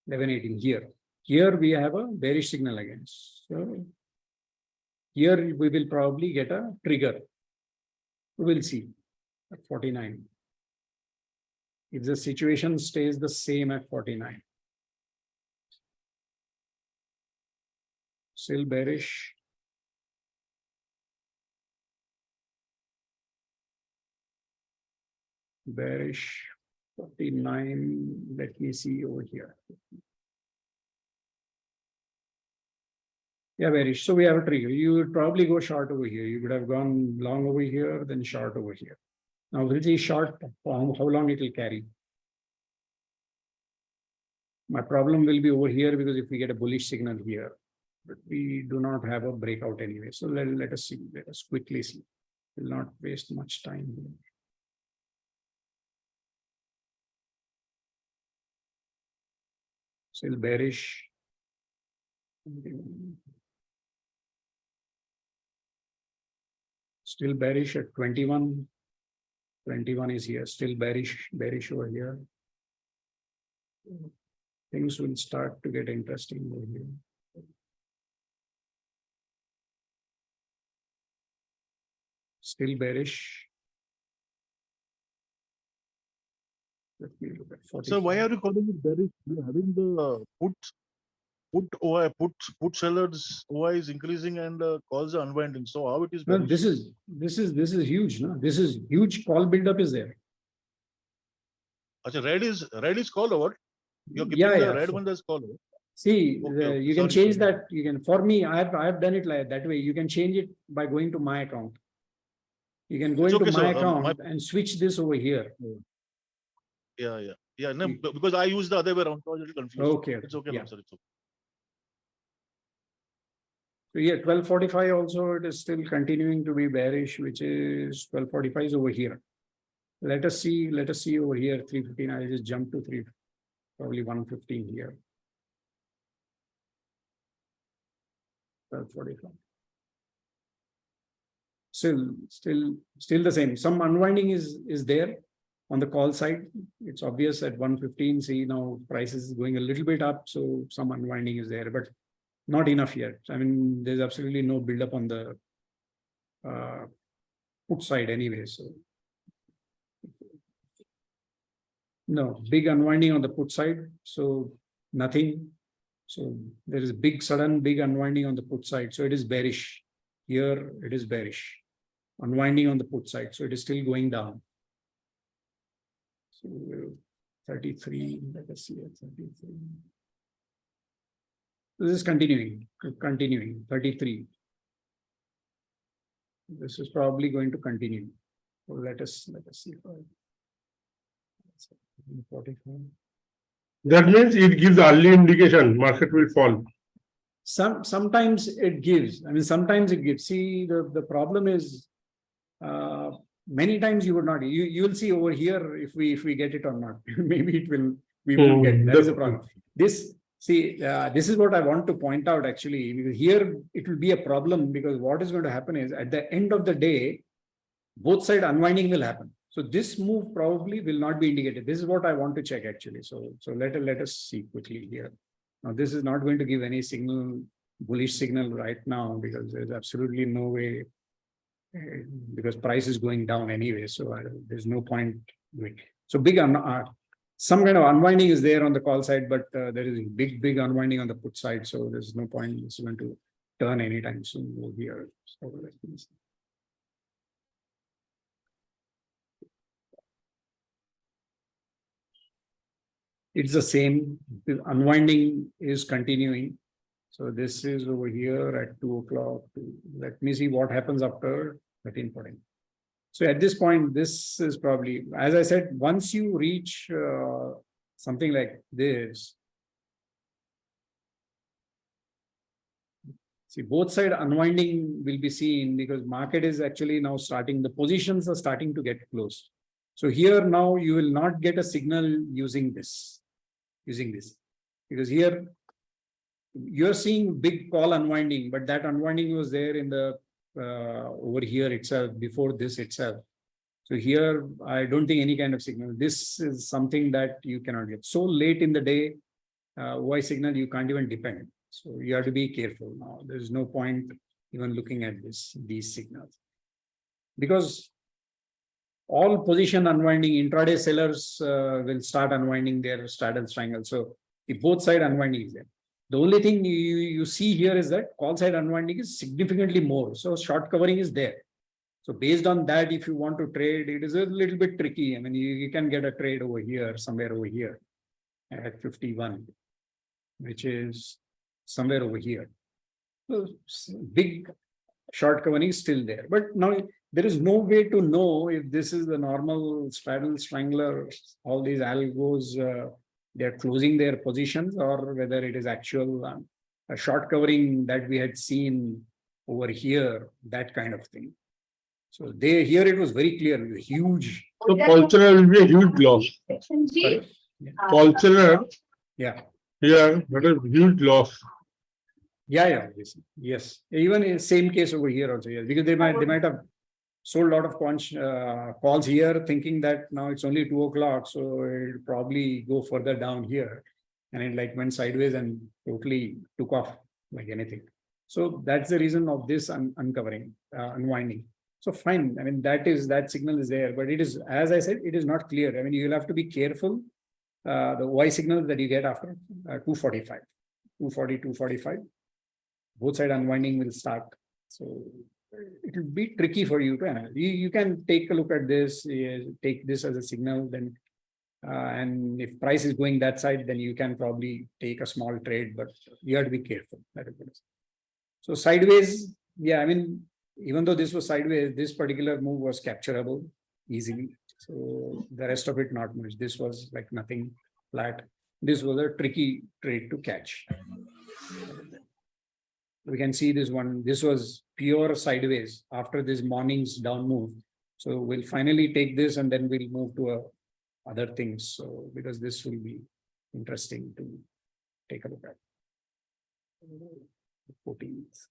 11.18 here. Here we have a bearish signal again. So here we will probably get a trigger. We will see at 49. If the situation stays the same at 49. Still bearish. Bearish. 49. Let me see over here. Yeah, bearish. So we have a trigger. You would probably go short over here. You would have gone long over here, then short over here. Now we'll see short how long it will carry. My problem will be over here because if we get a bullish signal here, but we do not have a breakout anyway. So let us see. Let us quickly see. We'll not waste much time here. Still bearish. Still bearish at 21. 21 is here. Still bearish over here. Things will start to get interesting over here. Still bearish. Let me look at 40. So why are you calling it bearish? You're having the put sellers OI is increasing and calls are unwinding. So how it is No, bearish? this is huge. No, this is huge. Call buildup is there. Achha, red is call or what? You're keeping Yeah, the yeah. red one as call. Or what? See, Okay, you can sorry, change sorry. that. You can, for me, I've done it like that way. You can change it by going to my account. You can go It's into okay, my sir. account and switch this over here. Yeah. No, because I use the other way around, so I was a little confused. Okay. It's okay, Yeah. no, sir. It's okay. So yeah, 1245 also it is still continuing to be bearish, which is 1245 is over here. Let us see over here 315. I'll just jump to probably 115 here. 1245. Still the same. Some unwinding is there on the call side. It's obvious at 115. See now price is going a little bit up, so some unwinding is there, but not enough yet. I mean, there's absolutely no buildup on the put side anyway. So no big unwinding on the put side. So nothing. So there is sudden big unwinding on the put side. So it is bearish. Here it is bearish. Unwinding on the put side. So it is still going down. So 33. Let us see at 33. This is continuing. 33. This is probably going to continue. So let us see. 45. That means it gives early indication market will fall. Sometimes it gives. I mean, sometimes it gives. See, the problem is many times you would not. You will see over here if we get it or not. Maybe we won't get. That is the problem. This is what I want to point out actually, because here it will be a problem, because what is going to happen is at the end of the day, both side unwinding will happen. So this move probably will not be indicated. This is what I want to check actually. So let us see quickly here. Now this is not going to give any signal, bullish signal right now, because there's absolutely no way, because price is going down anyway. So there's no point doing. So some kind of unwinding is there on the call side, but there is big unwinding on the put side. So there's no point. It's going to turn anytime soon over here. So let me see. It's the same. The unwinding is continuing. So this is over here at 2 o'clock. Let me see what happens after 13:40. So at this point, this is probably, as I said, once you reach something like this, see both side unwinding will be seen, because market is actually now starting, the positions are starting to get closed. So here now you will not get a signal using this, because here you're seeing big call unwinding, but that unwinding was there in the over here itself, before this itself. So here I don't think any kind of signal. This is something that you cannot get so late in the day. OI signal you can't even depend. So you have to be careful now. There's no point even looking at these signals, because all position unwinding, intraday sellers will start unwinding their straddle triangle. So if both side unwinding is there, the only thing you see here is that call side unwinding is significantly more. So short covering is there. So based on that, if you want to trade, it is a little bit tricky. I mean, you can get a trade over here, somewhere over here at 51, which is somewhere over here. So big short covering is still there. But now there is no way to know if this is the normal straddle strangler, all these algos, they're closing their positions, or whether it is actual a short covering that we had seen over here, that kind of thing. So here it was very clear, huge. So Pulsar will be a huge loss. Sorry? Pulsar Yeah. here, that is huge loss. Yeah. Yes. Even in same case over here also, yes, because they might have sold a lot of calls here, thinking that now it's only 2 o'clock, so it'll probably go further down here, and it like went sideways and totally took off like anything. So that's the reason of this uncovering, unwinding. So fine. I mean, that signal is there, but it is, as I said, it is not clear. I mean, you'll have to be careful. The Y signal that you get after 245, 240, 245. Both side unwinding will start. So it will be tricky for you to analyze. You can take a look at this, take this as a signal, then and if price is going that side, then you can probably take a small trade, but you have to be careful. So sideways, yeah, I mean, even though this was sideways, this particular move was capturable easily. So the rest of it, not much. This was like nothing, flat. This was a tricky trade to catch. We can see this one. This was pure sideways after this morning's down move. So we'll finally take this and then we'll move to other things. So because this will be interesting to take a look at. 14th.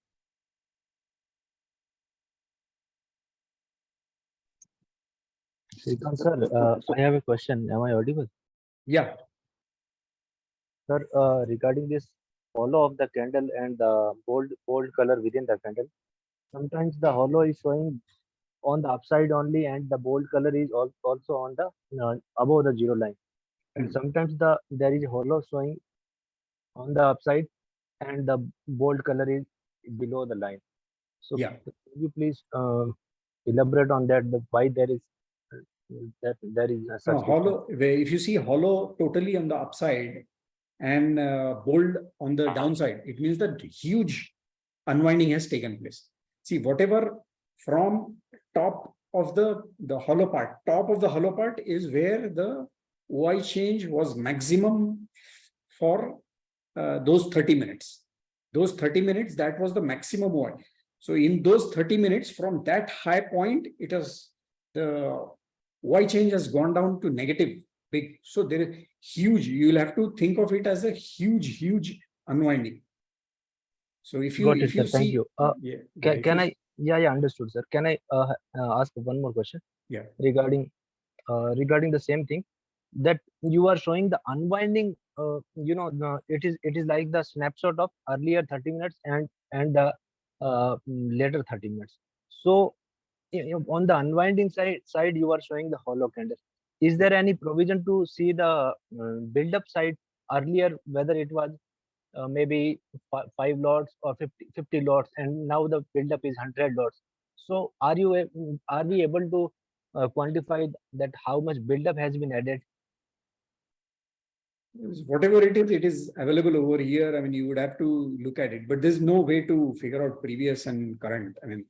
Srikant sir, I have a question. Am I audible? Yeah. Sir, regarding this hollow of the candle and the bold color within the candle, sometimes the hollow is showing on the upside only, and the bold color is also on the above the zero line. And sometimes there is a hollow showing on the upside, and the bold color is below the line. So yeah, could you please elaborate on that? Why there is such no, hollow. If you see hollow totally on the upside and bold on the downside, it means that huge unwinding has taken place. See, whatever from top of the hollow part, top of the hollow part is where the OI change was maximum for those 30 minutes. Those 30 minutes, that was the maximum OI. So in those 30 minutes, from that high point, it has the Y change has gone down to negative big. So there is huge, you'll have to think of it as a huge unwinding. So if you, got it, sir. Thank you. Can I? Yeah, understood, sir. Can I ask one more question? Yeah. Regarding the same thing, that you are showing the unwinding. It is like the snapshot of earlier 30 minutes and the later 30 minutes. So on the unwinding side, you are showing the hollow candle. Is there any provision to see the build-up side earlier, whether it was maybe 5 lots or 50 lots, and now the build-up is 100 lots? So are we able to quantify that how much build-up has been added? Whatever it is available over here. I mean, you would have to look at it, but there's no way to figure out previous and current. I mean,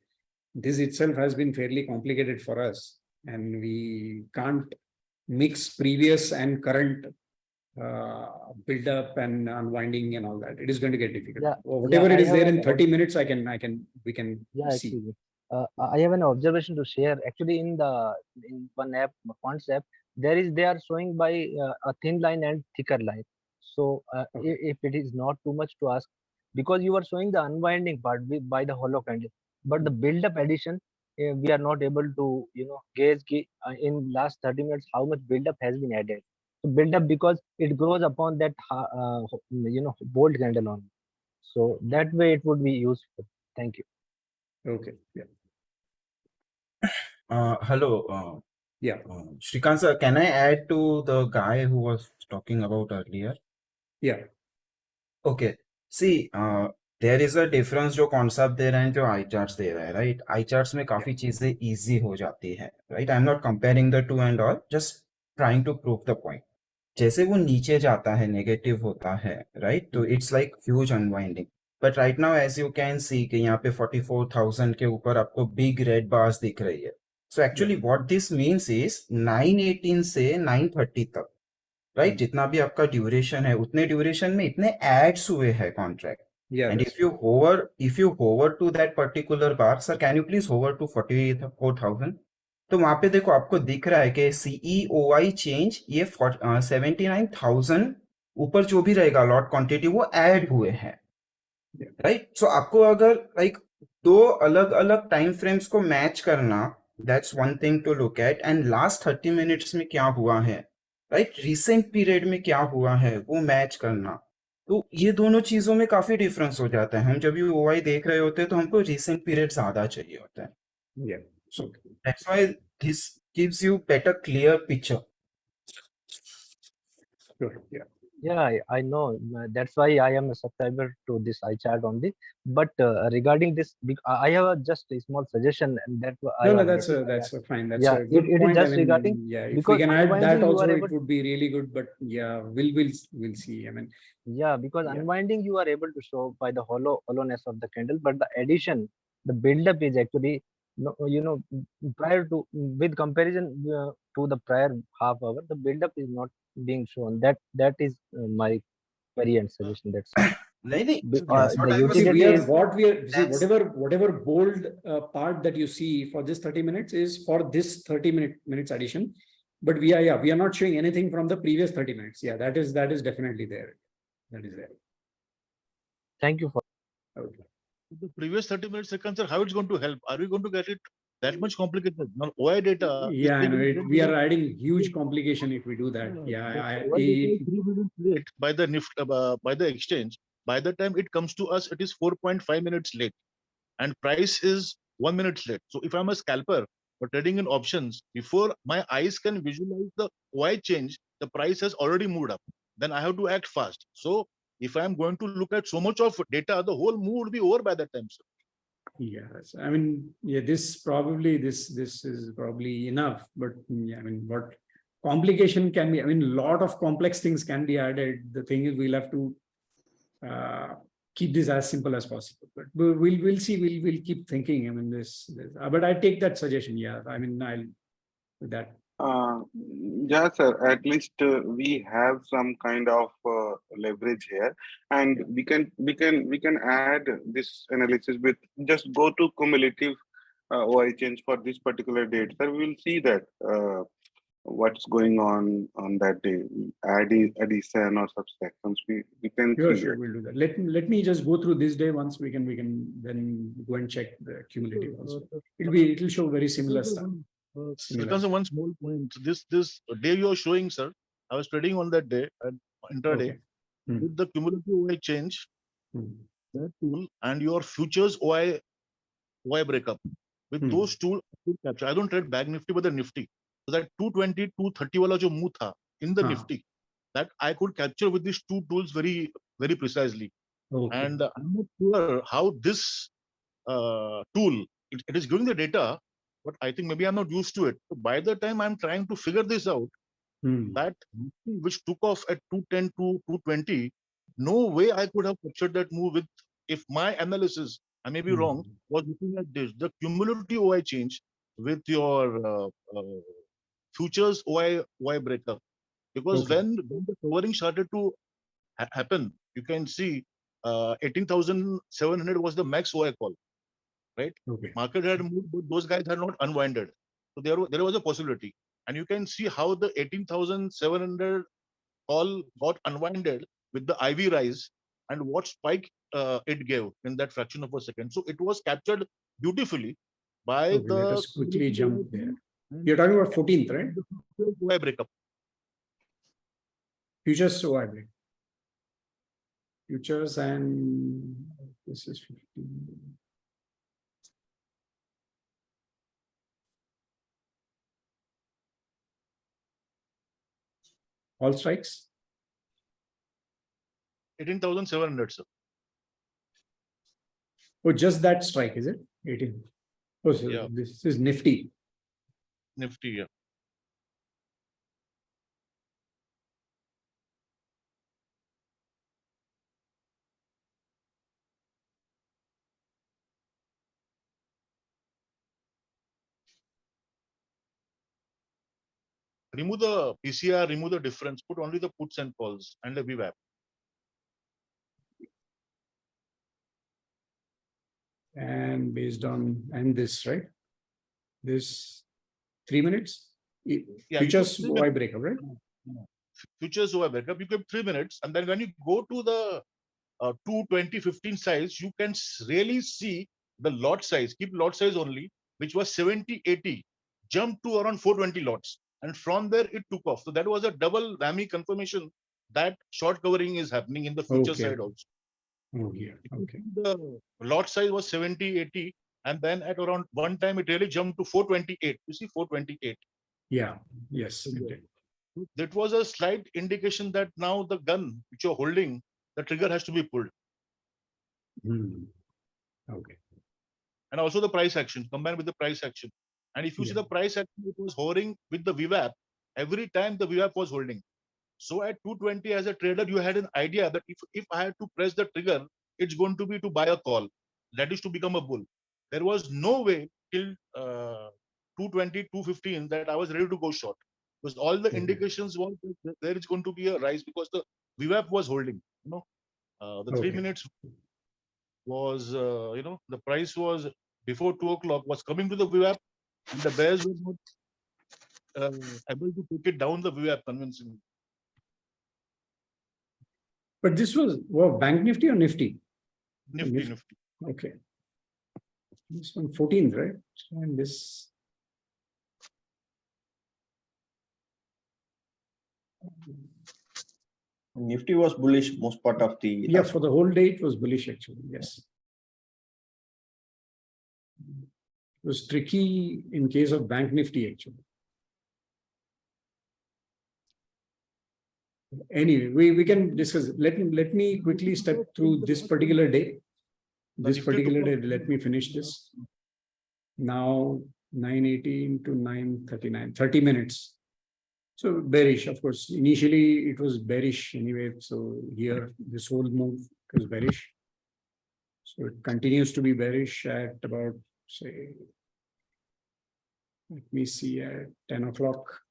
this itself has been fairly complicated for us, and we can't mix previous and current build up and unwinding and all that. It is going to get difficult. Yeah, whatever it is there in 30 minutes, we can see. I have an observation to share. Actually, in one app, Fonts app, they are showing by a thin line and thicker line. So if it is not too much to ask, because you are showing the unwinding part by the hollow candle, but the build up addition, we are not able to gauge in last 30 minutes how much build up has been added. So build up, because it grows upon that bold candle on. So that way it would be useful. Thank you. Okay. Yeah. Hello. Yeah. Srikant sir, can I add to the guy who was talking about earlier? Yeah. Okay. See, there is a difference जो concept दे रहे हैं जो आई charts दे रहे हैं, right? आई charts में काफी चीजें इजी हो जाती है, right? I am not comparing the two and all, just trying to prove the point. जैसे वो नीचे जाता है, नेगेटिव होता है, राइट? तो it's like huge unwinding. But right now as you can see कि यहाँ पे 44,000 के ऊपर आपको बिग रेड बार्स दिख रही है। So actually what this means is 918 से 930 तक, राइट? जितना भी आपका ड्यूरेशन है, उतने ड्यूरेशन में इतने एड्स हुए हैं contract. Yeah, And that's if you hover to that particular bar, sir, can you please hover to 44,000? तो वहां पे देखो आपको दिख रहा है कि CEOI चेंज ये 79,000 ऊपर जो भी रहेगा लॉट क्वांटिटी वो ऐड हुए हैं, राइट? सो आपको अगर लाइक दो अलग अलग टाइम फ्रेम्स को मैच करना, that's one thing to look at. And last 30 minutes में क्या हुआ है, राइट? रिसेंट पीरियड में क्या हुआ है वो मैच करना। तो ये दोनों चीजों में काफी डिफरेंस हो जाता है। हम जब ये ओआई देख रहे होते हैं तो हमको रिसेंट पीरियड ज्यादा चाहिए होता है। yeah. So that's why this gives you better clear picture. Sure. Yeah. Yeah, I know. That's why I am a subscriber to this iChart only. But regarding this, I have just a small suggestion, and that I No, no, wanted to that's add. fine. That's Yeah, a good it is point. I just mean, regarding yeah, if we because can add that unwinding you also, are it able. would be really good. But yeah, we'll see. I mean, Yeah, because yeah. unwinding you are able to show by the hollowness of the candle, but the addition, the buildup is actually prior to with comparison to the prior half hour, the buildup is not being shown. That is my very end suggestion. That's all. नहीं नहीं, that's The what I was See, utility we are is what we are see That's- whatever bold part that you see for this 30 minutes is for this 30 minutes addition. But we are not showing anything from the previous 30 minutes. Yeah, that is definitely there. That is there. thank you for. Okay. The previous 30 minutes seconds, sir, how it's going to help? Are we going to get it that much complicated? Now, OI data. is Yeah, I know we are adding huge Yeah. complication if we do that. Yeah, The OI data is 3 minutes late by the by the exchange. By the time it comes to us, it is 4.5 minutes late, and price is 1 minute late. So if I'm a scalper or trading in options, before my eyes can visualize the OI change, the price has already moved up. Then I have to act fast. So if I'm going to look at so much of data, the whole move would be over by that time, sir. yes. I mean, yeah, this is probably enough. But yeah, I mean, what complication can be? I mean, a lot of complex things can be added. The thing is, we'll have to keep this as simple as possible. But we'll see. We'll keep thinking. I mean, but I take that suggestion. Yeah, I mean, I'll with that. Yeah, sir. At least we have some kind of leverage here, and we can add this analysis with just go to cumulative OI change for this particular date. Sir, we will see that what's going on that day. Addition or subtractions. We can Sure, see sure, that. we'll do that. Let me just go through this day once we can then go and check the cumulative also. It'll show very similar stuff. Srikanth, one small point. This day you are showing, sir. I was trading on that day at intraday Okay. Hmm. with the cumulative OI change, Hmm. that tool, and your futures OI breakup. With Hmm. those tools, I could capture. I don't trade Bank Nifty, but the Nifty. So that 220, 230 wala jo move tha in the Ah. Nifty, that I could capture with these two tools very, very precisely. Okay. And I'm not sure how this tool, it is giving the data, but I think maybe I'm not used to it. So by the time I'm trying to figure this out, Hmm. that which took off at 210 to 220, no way I could have captured that move with, if my analysis, I may be Hmm. wrong, was looking at this, the cumulative OI change with your futures OI breakup. Because Okay. when the covering started to happen, you can see 18,700 was the max OI call, right? Okay. Market had moved, but those guys had not unwinded. So there was a possibility. And you can see how the 18,700 call got unwinded with the IV rise and what spike it gave in that fraction of a second. So it was captured beautifully by Okay, let the us quickly jump there. You're talking about 14th, right? OI breakup. Futures OI break. Futures and this is 15. All strikes. 18,700, sir. Oh, just that strike, is it? 18. Oh, so Yeah. this is Nifty. Nifty, yeah. Remove the PCR, remove the difference, put only the puts and calls and the VWAP. And based on, and this, right? This 3 minutes? Yeah, you Futures, put 3 why minutes. breakup, right? Futures over breakup, you keep 3 minutes, and then when you go to the 220-15 size, you can really see the lot size, keep lot size only, which was 70-80, jumped to around 420 lots. And from there, it took off. So that was a double whammy confirmation that short covering is happening in the future Okay. side also. Oh, here, okay. The lot size was 70-80, and then at around one time, it really jumped to 428. You see, 428. Yeah, yes, it Yeah. did. That was a slight indication that now the gun which you're holding, the trigger has to be pulled. Hmm. Okay. And also the price action, combined with the price action. And if you see Yeah. the price action, it was hovering with the VWAP. Every time the VWAP was holding. So at 220 as a trader, you had an idea that if I had to press the trigger, it's going to be to buy a call. That is to become a bull. There was no way till 220, 215 that I was ready to go short. Because all the Okay. indications was that there is going to be a rise because the VWAP was holding. The 3 Okay. minutes was, the price was before 2 o'clock was coming to the VWAP, and the bears were not able to take it down the VWAP convincingly. But this was, wow, Bank Nifty or Nifty? Nifty. Okay. This one 14th, right? And this. Nifty was bullish most part of the. Yeah, for the whole day it was bullish actually, yes. It was tricky in case of Bank Nifty actually. Anyway, we can discuss. Let me quickly step through this particular day. This particular day, let me finish this. Now 9:18 to 9:39, 30 minutes. So bearish, of course. Initially it was bearish anyway. So here this whole move was bearish. So it continues to be bearish at about, say, let me see, at 10 o'clock.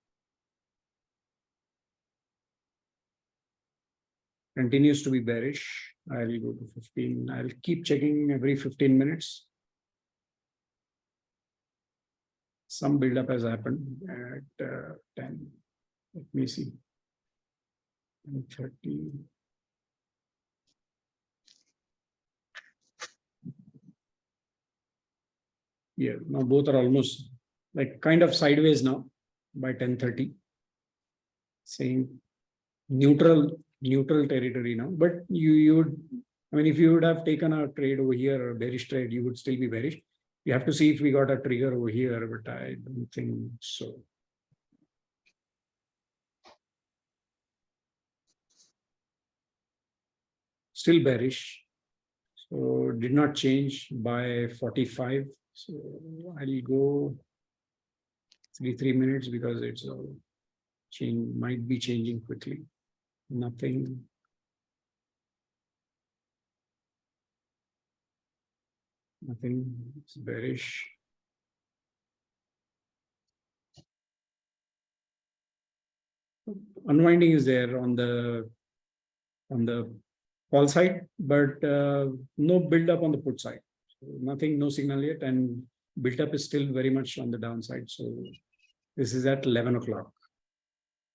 Continues to be bearish. I'll go to 15. I'll keep checking every 15 minutes. Some buildup has happened at 10. Let me see. 30. Yeah, now both are almost like kind of sideways now by 10:30. Saying neutral territory now. But you would, I mean, if you would have taken a trade over here, a bearish trade, you would still be bearish. You have to see if we got a trigger over here, but I don't think so. Still bearish. So did not change by 45. So I'll go 3 minutes because it's might be changing quickly. Nothing. Nothing. It's bearish. Unwinding is there on the call side, but no build up on the put side. So nothing, no signal yet, and build up is still very much on the downside. So this is at 11 o'clock.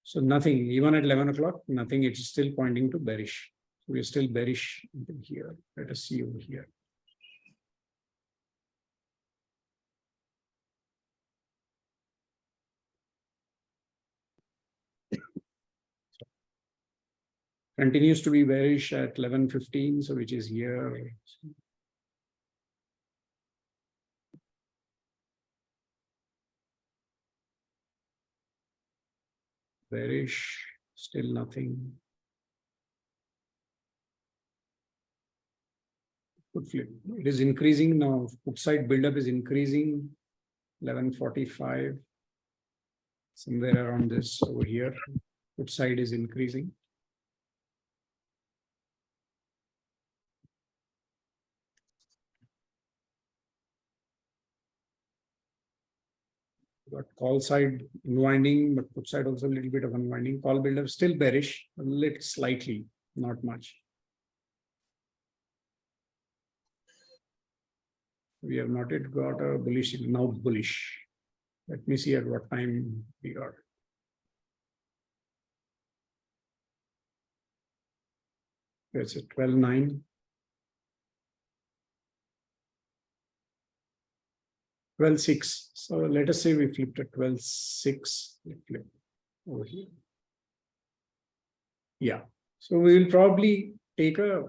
So nothing, even at 11 o'clock, nothing. It's still pointing to bearish. So we're still bearish here. Let us see over here. Continues to be bearish at 11:15, so which is here. Bearish, still nothing. Put flip. It is increasing now. Put side buildup is increasing. 11:45. Somewhere around this over here. Put side is increasing. Got call side unwinding, but put side also a little bit of unwinding. Call buildup still bearish, a little slightly, not much. We have not yet got a bullish, now bullish. Let me see at what time we got. It's at 12:09. 12:06. So let us say we flipped at 12:06. Flip over here. Yeah. So we will probably take a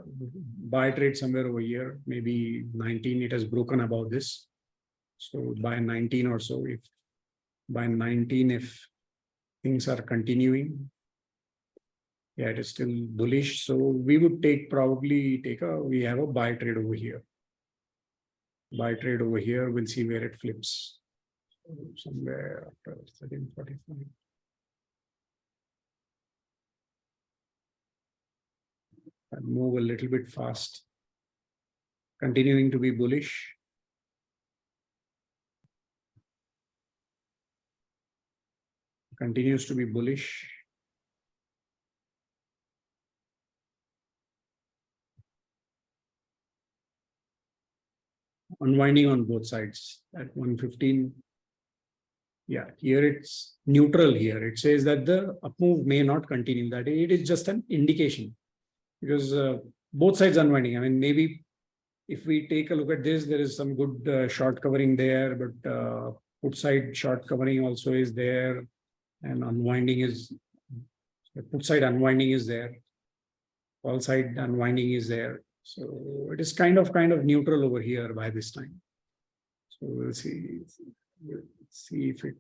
buy trade somewhere over here, maybe 19. It has broken above this. So by 19 or so, if by 19, if things are continuing, yeah, it is still bullish. So we would we have a buy trade over here. Buy trade over here, we'll see where it flips. Somewhere after 13:45. And move a little bit fast. Continuing to be bullish. Continues to be bullish. Unwinding on both sides at 1:15. Yeah, here it's neutral here. It says that the up move may not continue. That it is just an indication because both sides unwinding. I mean, maybe if we take a look at this, there is some good short covering there, but put side short covering also is there, and unwinding is put side unwinding is there. Call side unwinding is there. So it is kind of neutral over here by this time. So we'll see. We'll see if it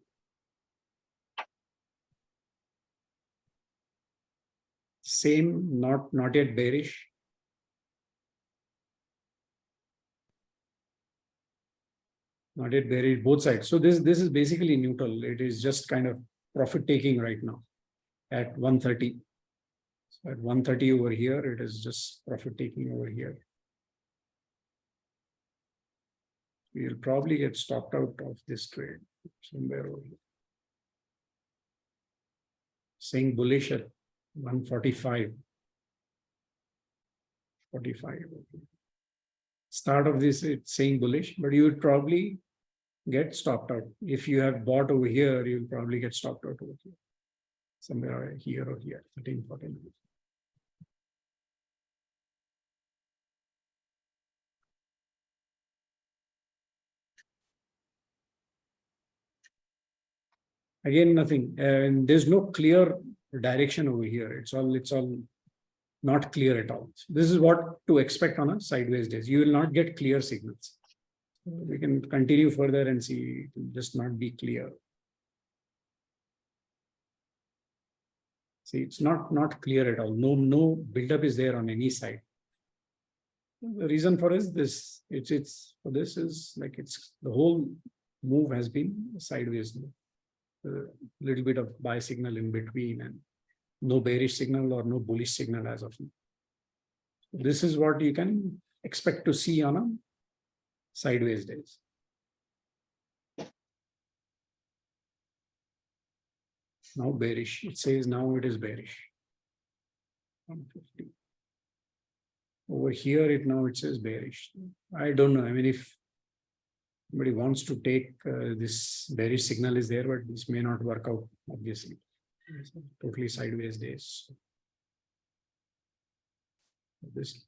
same, not yet bearish. Not yet bearish, both sides. So this is basically neutral. It is just kind of profit taking right now at 130. So at 130 over here, it is just profit taking over here. We'll probably get stopped out of this trade somewhere over here. Saying bullish at 145. 45. Start of this, it's saying bullish, but you would probably get stopped out. If you have bought over here, you'll probably get stopped out over here. Somewhere here or here, 13, 14. Again, nothing. And there's no clear direction over here. It's all not clear at all. So this is what to expect on a sideways days. You will not get clear signals. We can continue further and see, it will just not be clear. See, it's not clear at all. No buildup is there on any side. The reason for is this. It's for this is like it's the whole move has been sideways. A little bit of buy signal in between and no bearish signal or no bullish signal as of now. This is what you can expect to see on a sideways days. Now bearish. It says now it is bearish. 150. Over here, it says bearish. I don't know. I mean, if somebody wants to take this bearish signal is there, but this may not work out, obviously. It's totally sideways days. This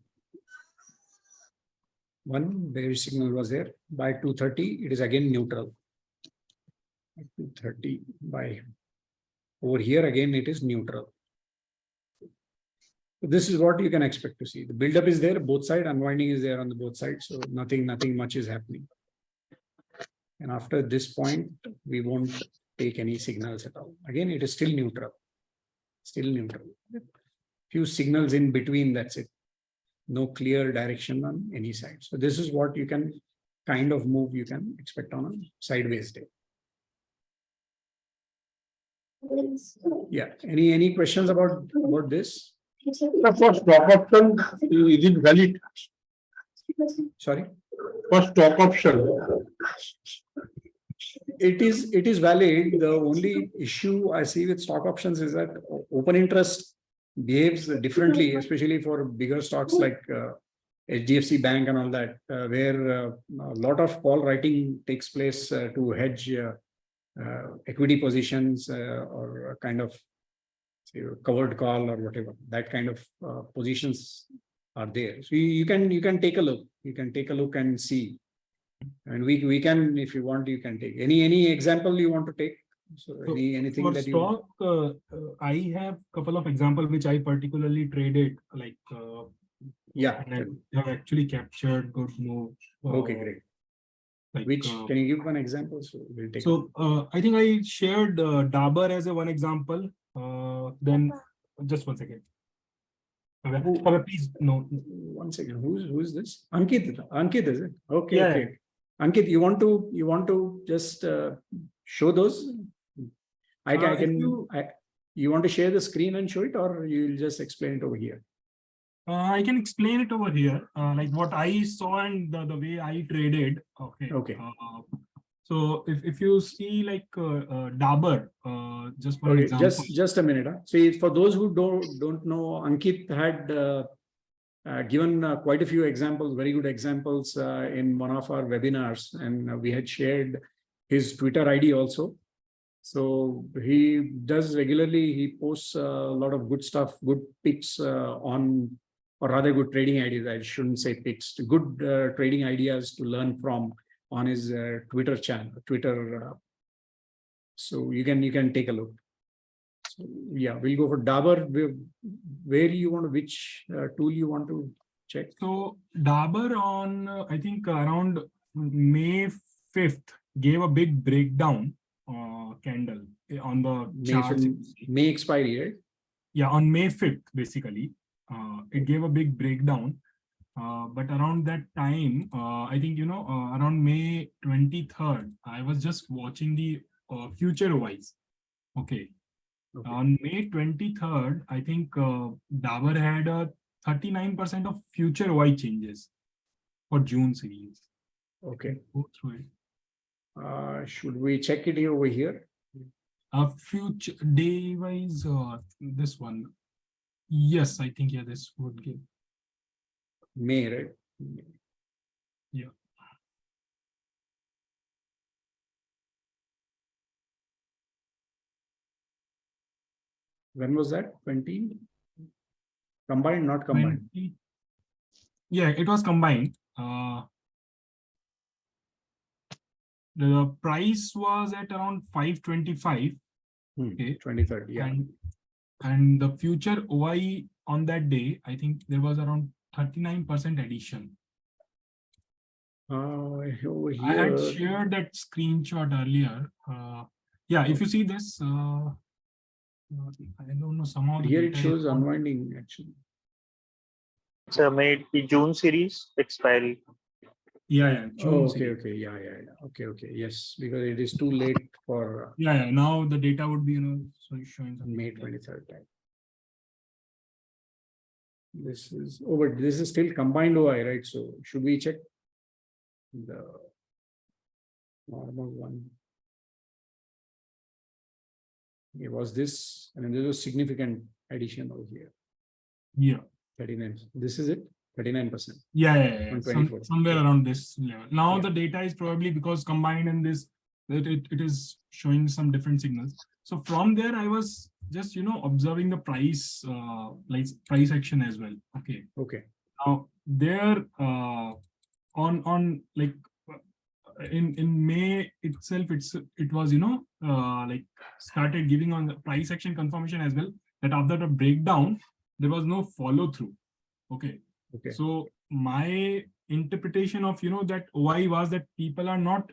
one bearish signal was there. By 230, it is again neutral. 230 by over here again, it is neutral. So this is what you can expect to see. The buildup is there, both sides, unwinding is there on the both sides. So nothing much is happening. And after this point, we won't take any signals at all. Again, it is still neutral. Still neutral. Few signals in between, that's it. no clear direction on any side. So this is what you can kind of move you can expect on a sideways day. Yeah. Any questions about this? For stock option, is it valid? Sorry. For stock option, It is valid. The only issue I see with stock options is that open interest behaves differently, especially for bigger stocks like HDFC Bank and all that, where a lot of call writing takes place to hedge equity positions or a kind of say, covered call or whatever. That kind of positions are there. So you can take a look. You can take a look and see. And we can, if you want, you can take any example you want to take. So anything for that stock, I have couple of examples which I particularly traded, like yeah, and I have actually captured good move. Okay, great. Like, Which can you give one example? So we'll take. So I think I shared Dabur as a one example. Then just 1 second. Please no. 1 second. Who's this? Ankit. Ankit is it? Okay. Yeah, Okay. Ankit, you want to just show those? I can. You want to share the screen and show it, or you'll just explain it over here? I can explain it over here, like what I saw and the way I traded. Okay. Okay. So if you see like Dabur, just for Okay, example. just a minute. See, for those who don't know, Ankit had given quite a few examples, very good examples in one of our webinars, and we had shared his Twitter ID also. So he does regularly. He posts a lot of good stuff, good picks on, or rather good trading ideas. I shouldn't say picks, good trading ideas to learn from on his Twitter channel, so you can take a look. So yeah, we'll go for Dabur. Where you want to, which tool you want to check? So Dabur on I think around May 5th gave a big breakdown candle on the chart. May expiry, right? Yeah, on May 5th, basically. It gave a big breakdown. But around that time, I think, around May 23rd, I was just watching the future wise. Okay. On May 23rd, I think Dabur had a 39% of future Y changes for June series. Okay. Go through it. Should we check it over here? Future day wise, this one. Yes, I think, yeah, this would give. May, right? Yeah. When was that? 20? Combined, not combined. 20. Yeah, it was combined. The price was at around 525. Okay. 23rd, yeah. And the future OI on that day, I think there was around 39% addition. Over here. I had shared that screenshot earlier. Yeah, if you see this, I don't know, somehow here it shows unwinding actually. So may it be June series expiry. Yeah, June series. Okay, yeah. Okay, yes, because it is too late for. Yeah. Now the data would be, so showing May 23rd time. This is over. This is still combined OI, right? So should we check the normal one? It was this, and then there was significant addition over here. Yeah. 39. This is it. 39%. Yeah. Somewhere around this level. Now the data is probably because combined in this, it is showing some different signals. So from there, I was just observing the price, like price action as well. Okay. Now there, on like in May itself, it was like started giving on the price action confirmation as well. That after the breakdown, there was no follow through. Okay. So my interpretation of that OI was that people are not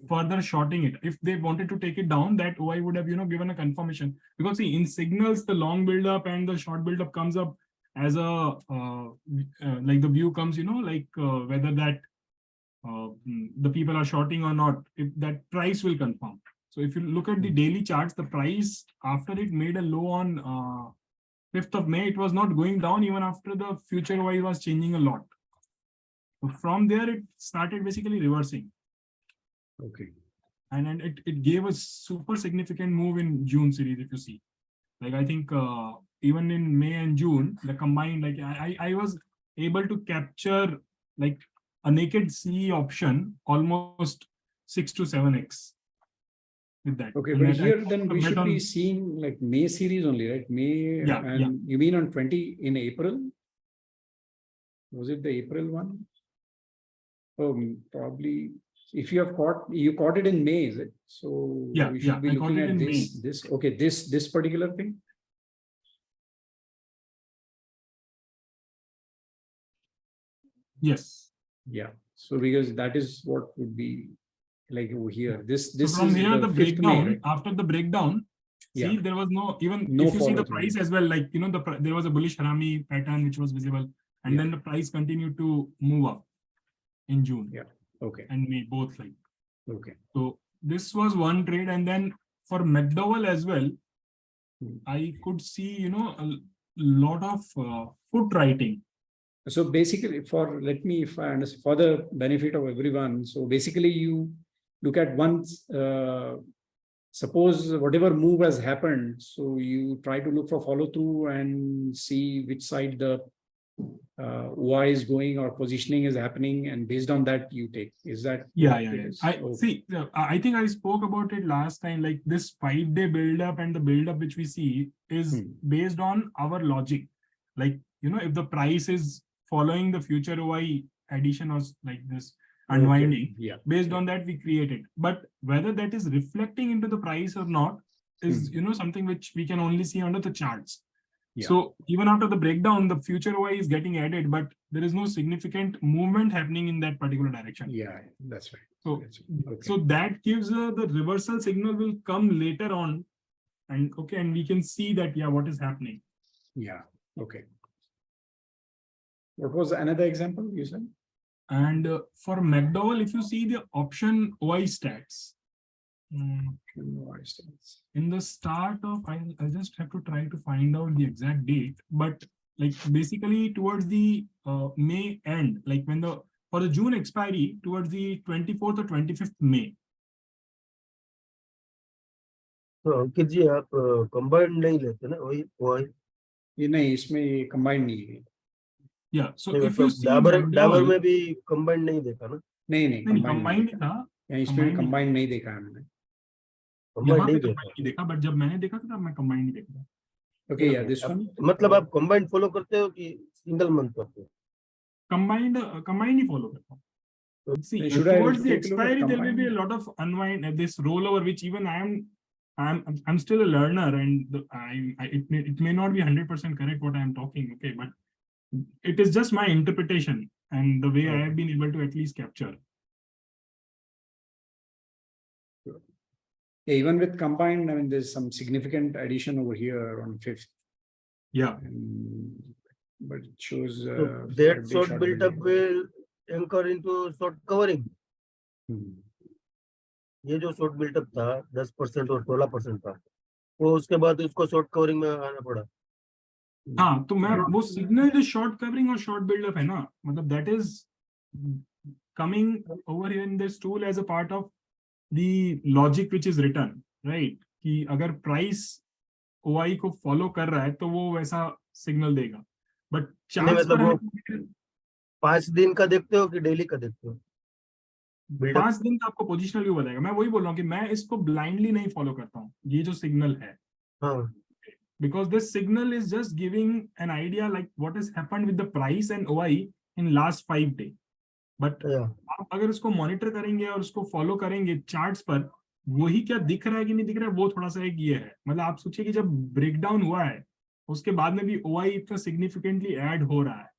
further shorting it. If they wanted to take it down, that OI would have given a confirmation, because see, in signals the long build up and the short build up comes up as a like the view comes, whether that the people are shorting or not, if that price will confirm. So if you look at the daily charts, the price after it made a low on 5th of May, it was not going down even after the future OI was changing a lot. So from there, it started basically reversing. Okay. And it gave a super significant move in June series, if you see. Like I think even in May and June, the combined, like I was able to capture like a naked CE option almost 6 to 7x with that. Okay, And but that here I then we bet should on- be seeing like May series only, right? May, Yeah, and yeah. you mean on 20 in April? Was it the April one? Oh, probably. If you caught it in May, is it? So Yeah, we yeah, should be I caught looking it at in this. Okay, this particular thing. Yes. Yeah. So because that is what would be like over here. This So from is here, the 5th May, breakdown, right? after the breakdown, see, Yeah. there was no, even No if you see the follow-through. price as well, like, there was a bullish Harami pattern which was visible, and Yeah. then the price continued to move up in June. Yeah. Okay. And May, both like. Okay. So this was one trade, and then for McDowell as well, I could see, a lot of foot writing. So basically, if I understand, for the benefit of everyone, so basically you look at once, suppose whatever move has happened, so you try to look for follow through and see which side the OI is going or positioning is happening, and based on that you take. Is that? Yeah, what yeah, it yeah. is? I Okay. see. I think I spoke about it last time. Like this 5-day buildup and the buildup which we see is based on our logic. Like, if the price is following the future OI addition or like this unwinding, Yeah. based on that we create it. But whether that is reflecting into the price or not is, something which we can only see under the charts. Yeah. So even after the breakdown, the future OI is getting added, but there is no significant movement happening in that particular direction. Yeah, that's right. So, Okay. so that gives the reversal signal will come later on, and we can see that what is happening. Yeah. Okay. What was another example you said? And for McDowell, if you see the option OI stats, in the start of, I just have to try to find out the exact date, but like basically towards the May end, like for the June expiry towards the 24th or 25th May. तो अंकित जी आप combined नहीं लेते ना वही ये नहीं, इसमें combined नहीं है. Yeah, so नहीं, if you मतलब see डाबर McDowell, में भी कंबाइंड नहीं देखा ना. नहीं combined था, इसमें कंबाइंड नहीं देखा हमने. यहाँ पे combined नहीं देखा, but जब मैंने देखा था तब मैं combined नहीं देखा. Okay, yeah, this one. मतलब आप कंबाइंड फॉलो करते हो कि सिंगल मंथ करते हो? Combined ही follow करता हूँ. See, Should I towards the take a look at expiry, there may be a combined? lot of unwind, this rollover, which even I'm still a learner, and it may not be 100% correct what I'm talking. Okay, but it is just my interpretation and the way I have been able to at least capture. Yeah, even with combined, I mean, there's some significant addition over here on 5th. Yeah. But it shows So that short build-up will anchor into short covering. ये जो short built up था 10% और 16% था, वो उसके बाद उसको short covering में आना पड़ा. हाँ, तो मैं वो सिग्नल जो शॉर्ट कवरिंग और शॉर्ट बिल्डअप है ना, मतलब that is coming over here in this tool as a part of the logic which is written, right, कि अगर प्राइस ओआई को फॉलो कर रहा है तो वो वैसा सिग्नल देगा. बट चार्ट्स पर वो 5 दिन का देखते हो कि डेली का देखते हो? 5 दिन का आपको पोजिशनल व्यू बताएगा. मैं वही बोल रहा हूँ कि मैं इसको ब्लाइंडली नहीं फॉलो करता हूँ, ये जो सिग्नल है. हाँ. Because this signal is just giving an idea like what has happened with the price and OI in last 5 days. But आप अगर इसको मॉनिटर करेंगे और उसको फॉलो करेंगे चार्ट्स पर, वही क्या दिख रहा है कि नहीं दिख रहा है, वो थोड़ा सा एक ये है. मतलब आप सोचिए कि जब ब्रेकडाउन हुआ है उसके बाद में भी OI इतना सिग्निफिकेंटली ऐड हो रहा है.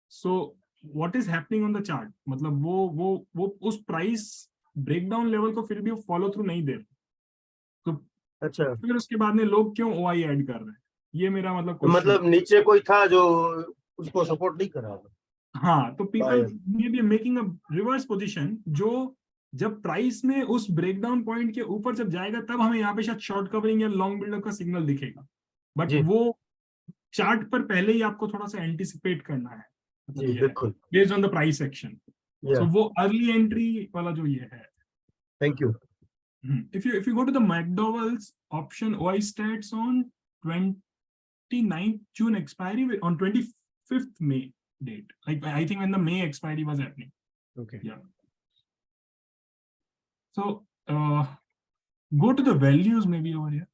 So what is happening on the chart, मतलब वो उस प्राइस ब्रेकडाउन लेवल को फिर भी फॉलो थ्रू नहीं दे रहे. तो अच्छा, फिर उसके बाद में लोग क्यों OI ऐड कर रहे हैं? ये मेरा मतलब question मतलब नीचे कोई था जो उसको सपोर्ट नहीं कर रहा था। हाँ, तो people Buyer. may be making a reverse position जो जब प्राइस में उस ब्रेकडाउन पॉइंट के ऊपर जब जाएगा तब हमें यहाँ पे शायद शॉर्ट कवरिंग या लॉन्ग बिल्डअप का सिग्नल दिखेगा, बट जी। वो चार्ट पर पहले ही आपको थोड़ा सा एंटिसिपेट करना है, मतलब जी ये बिल्कुल। Based on the price action. या सो वो अर्ली एंट्री वाला जो ये है। Thank you. If you go to the McDowell's option OI stats on 29th June expiry on 25th May date, like I think when the May expiry was happening. Okay. Yeah. So go to the values maybe over here.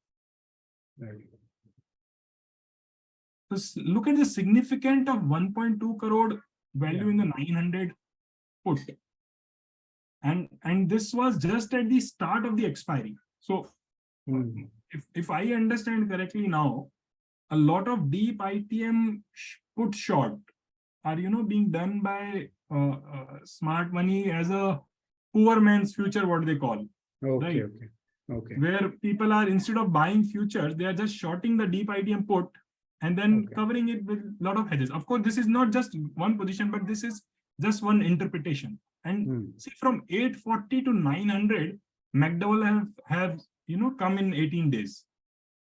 Just look at the significant of 1.2 crore value in the 900 put. And this was just at the start of the expiry. So if I understand correctly now, a lot of deep ITM put short are being done by smart money as a poor man's future, what they call. Okay, right? okay. Where people are, instead of buying futures, they are just shorting the deep ITM put and then covering it with a lot of hedges. Of course, this is not just one position, but this is just one interpretation. And see, from 840 to 900, McDowell have come in 18 days.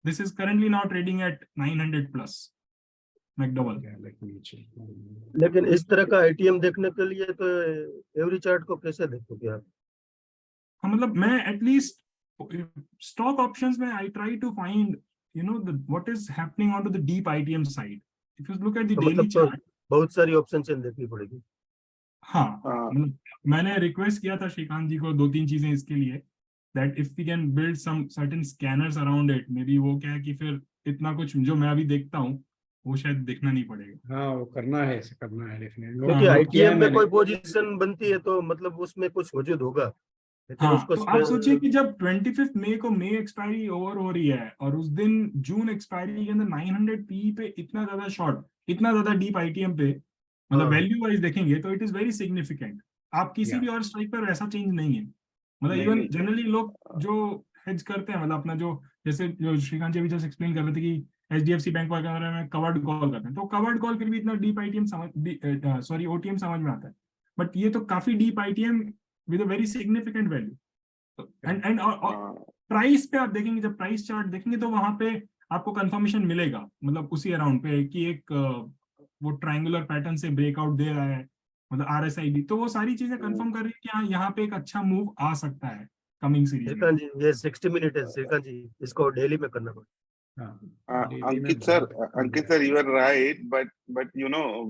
This is currently now trading at 900 plus. McDowell. लेकिन इस तरह का ATM देखने के लिए तो every chart को कैसे देखोगे आप? हाँ, मतलब मैं एटलीस्ट स्टॉक ऑप्शंस में I try to find what is happening onto the deep ITM side. If you look at the daily chart, बहुत सारी ऑप्शन चेन देखनी पड़ेगी। हाँ, मतलब मैंने रिक्वेस्ट किया था श्रीकांत जी को 2-3 चीजें इसके लिए, that if we can build some certain scanners around it, maybe वो क्या है कि फिर इतना कुछ जो मैं अभी देखता हूँ वो शायद देखना नहीं पड़ेगा। हाँ, वो करना है, ऐसे करना है डेफिनेटली। क्योंकि आईटीएम में कोई पोजीशन बनती है तो मतलब उसमें कुछ वजूद होगा। हाँ, तो आप सोचिए कि जब 25 मई को May एक्सपायरी ओवर हो रही है और उस दिन जून एक्सपायरी के अंदर 900 पी पे इतना ज्यादा शॉर्ट, इतना ज्यादा डीप आईटीएम पे, मतलब वैल्यू वाइज देखेंगे तो इट इज वेरी सिग्निफिकेंट। आप किसी भी और स्ट्राइक पर वैसा चेंज नहीं है, मतलब इवन जनरली लोग जो हेज करते हैं, मतलब अपना जो जैसे जो श्रीकांत जी अभी जस्ट एक्सप्लेन कर रहे थे कि HDFC बैंक वगैरह में कवर्ड कॉल करते हैं, तो कवर्ड कॉल फिर भी इतना डीप आईटीएम OTM समझ में आता है, बट ये तो काफी deep ITM with a very significant value. And price पे आप देखेंगे, जब प्राइस चार्ट देखेंगे तो वहां पे आपको कंफर्मेशन मिलेगा, मतलब उसी अराउंड पे कि एक वो ट्रायंगुलर पैटर्न से ब्रेकआउट दे रहा है, मतलब RSI, तो वो सारी चीजें कंफर्म कर रही है कि हाँ, यहाँ पे एक अच्छा मूव आ सकता है कमिंग सीरीज में। श्रीकांत जी, ये 60 मिनट है श्रीकांत जी, इसको डेली में करना पड़ेगा। Ankit sir, you are right, but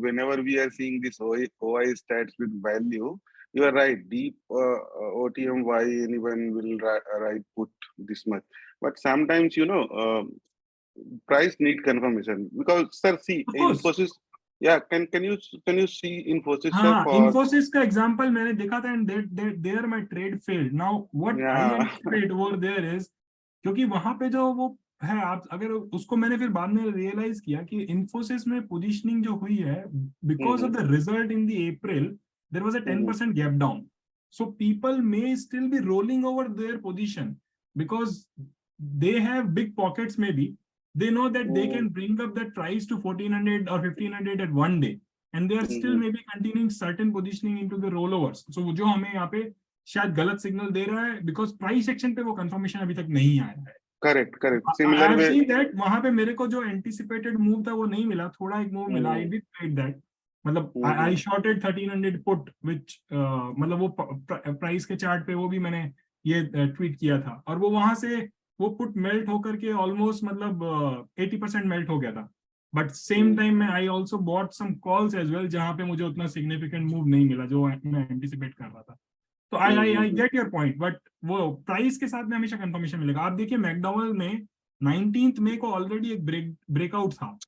whenever we are seeing this OI stats with value, you are right. Deep OTM, why anyone will write put this much? But sometimes price need confirmation, because sir, see Infosys. Yeah, can you see Infosys? हाँ, Infosys का example मैंने देखा था and there my trade failed. Now what I anticipate over there is, क्योंकि वहां पे जो वो है, आप अगर उसको मैंने फिर बाद में रियलाइज किया कि इन्फोसिस में पोजीशनिंग जो हुई है because of the result in the April, there was a 10% gap down, so people may still be rolling over their position because they have big pockets, maybe they know that they can bring up that price to 1400 or 1500 at one day, and they are still maybe continuing certain positioning into the rollovers. So जो हमें यहाँ पे शायद गलत signal दे रहा है, because price action पे वो कंफर्मेशन अभी तक नहीं आया है। करेक्ट सिमिलर वे दैट वहां पे मेरे को जो एंटिसिपेटेड मूव था वो नहीं मिला, थोड़ा एक मूव मिला, आई डिड ट्रेड दैट, मतलब आई शॉर्टेड 1300 पुट विच मतलब वो प्राइस के चार्ट पे वो भी मैंने ये ट्वीट किया था, और वो वहां से वो पुट मेल्ट होकर के ऑलमोस्ट मतलब 80% मेल्ट हो गया था, बट सेम टाइम में I also bought some calls as well, जहां पे मुझे उतना सिग्निफिकेंट मूव नहीं मिला जो मैं एंटिसिपेट कर रहा था। तो I get your point, but वो प्राइस के साथ में हमेशा कंफर्मेशन मिलेगा। आप देखिए मैकडॉवल में 19th मई को ऑलरेडी एक ब्रेकआउट था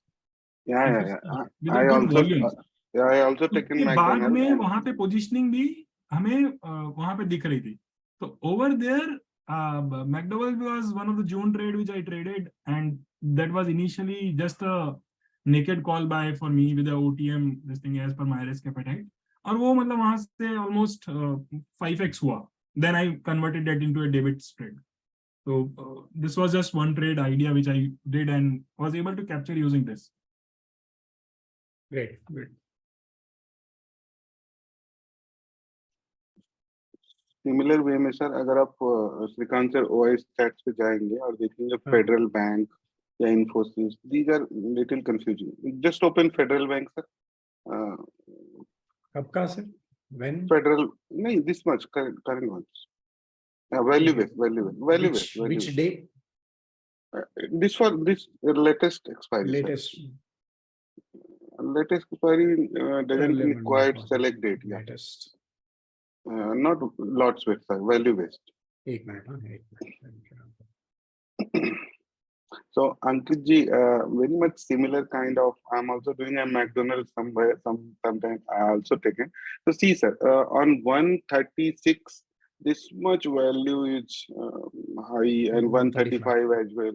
बाद में, वहां पे पोजीशनिंग भी हमें वहां पे दिख रही थी। तो over there McDowell was one of the June trade which I traded, and that was initially just a naked call buy for me with the OTM this thing as per my risk appetite, और वो मतलब वहां से almost 5x हुआ, then I converted that into a debit spread. So this was just one trade idea which I did and was able to capture using this. Great, great. Similar way में sir अगर आप Shrikant sir OI stats पे जाएंगे और देखेंगे Federal Bank या Infosys, these are little confusing. Just open Federal Bank sir. कब का सर? When? फेडरल नहीं, this much current ones. Value based. Which day? This for this latest expiry. Latest. Latest expiry doesn't require select date. Yeah. Latest. Not lots based, sir. Value based. एक minute. So Ankit ji, very much similar kind of. I'm also doing a McDonald's somewhere. Sometimes I also taken. So see, sir, on 136. This much value is high and 135 as well,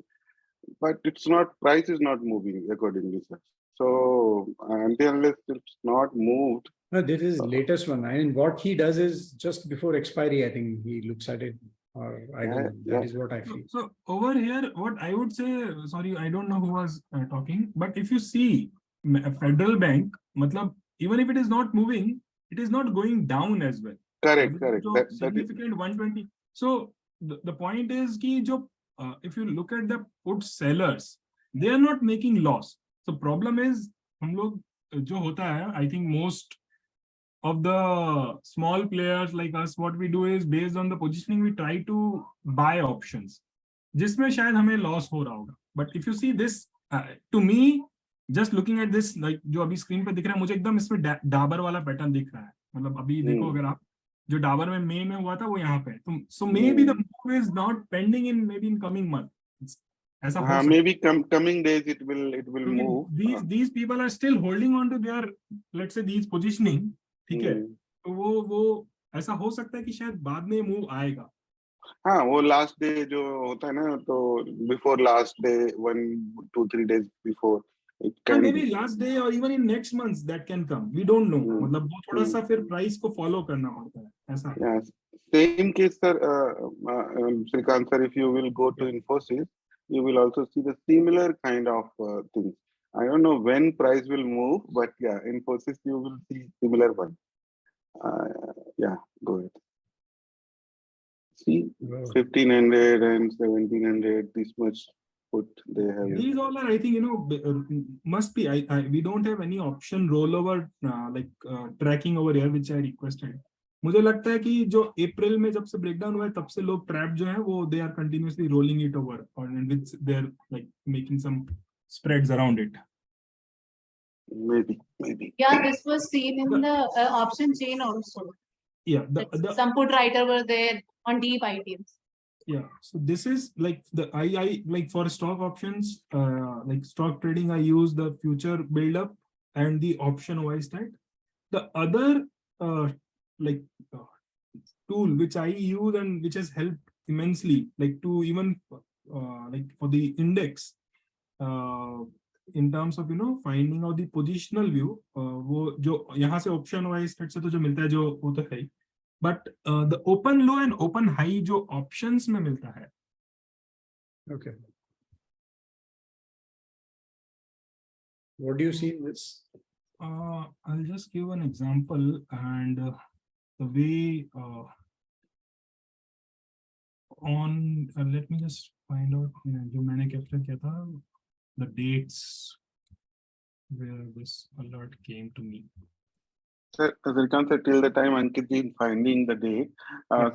but it's not, price is not moving accordingly, sir. So until unless it's not moved. No, this is latest one. I mean, what he does is just before expiry, I think he looks at it, or I don't know. That is what I feel. So over here, what I would say, sorry, I don't know who was talking, but if you see a federal bank, matlab, even if it is not moving, it is not going down as well. Correct. That significant 120. So the point is ki jo, if you look at the put sellers, they are not making loss. So problem is, hum log jo hota hai, I think most of the small players like us, what we do is based on the positioning, we try to buy options, जिसमें शायद हमें loss हो रहा होगा. But if you see this, to me, just looking at this, like जो अभी screen पे दिख रहा है, मुझे एकदम इसमें डाबर वाला पैटर्न दिख रहा है. मतलब अभी देखो अगर आप जो डाबर में मई में हुआ था वो यहाँ पे, तो so maybe the move is not pending in maybe in coming month. ऐसा हो सकता है. Maybe coming days it will move. These people are still holding on to their, let's say, these positioning. ठीक है, तो वो ऐसा हो सकता है कि शायद बाद में मूव आएगा. हाँ, वो लास्ट डे जो होता है ना, तो before last day 1-2-3 days before it can maybe last day or even in next months that can come. We don't know. मतलब वो थोड़ा सा फिर प्राइस को फॉलो करना पड़ता है ऐसा. Yes, same case, sir. Srikant sir, if you will go to Infosys, you will also see the similar kind of things. I don't know when price will move, but yeah, Infosys you will see similar one. Yeah, go ahead. See, 1500 and 1700, this much put they have. These all are, I think, must be. We don't have any option rollover tracking over here, which I requested. मुझे लगता है कि जो अप्रैल में जब से breakdown हुआ है तब से लोग ट्रैप जो है वो they are continuously rolling it over and with they're like making some spreads around it. Maybe. Yeah, this was seen in the option chain also. Yeah, some put writer were there on deep items. Yeah, so this is like the I like for stock options, like stock trading, I use the future buildup and the option OI stat. The other tool which I use and which has helped immensely, like to even like for the index, in terms of finding out the positional view, वो जो यहाँ से option OI stat से तो जो मिलता है जो वो तो है, but the open low and open high जो options में मिलता है. Okay. What do you see in this? I'll just give an example and the way on let me just find out जो मैंने capture किया था the dates where this alert came to me. Sir, Srikant sir, till the time Ankit is finding the date,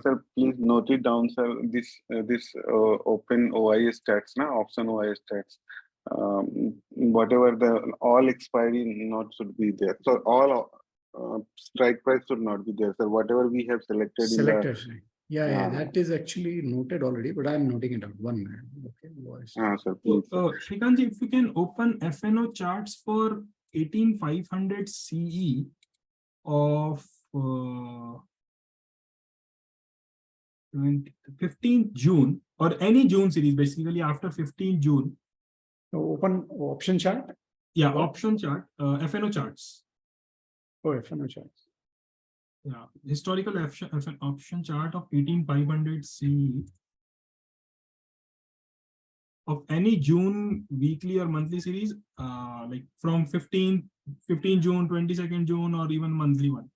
sir, please note it down, sir. This open OI stats, option OI stats. Whatever the all expiry not should be there. So all strike price should not be there. So whatever we have selected. Yeah, that is actually noted already, but I'm noting it out. 1 minute. Okay, sir, please. So, Srikant, if you can open FNO charts for 18500 CE of 15th June or any June series, basically after 15th June. So open option chart? Yeah, option chart, FNO charts. Oh, FNO charts. Yeah, historical option chart of 18500 CE. of any June weekly or monthly series, like from 15 June, 22nd June, or even monthly one.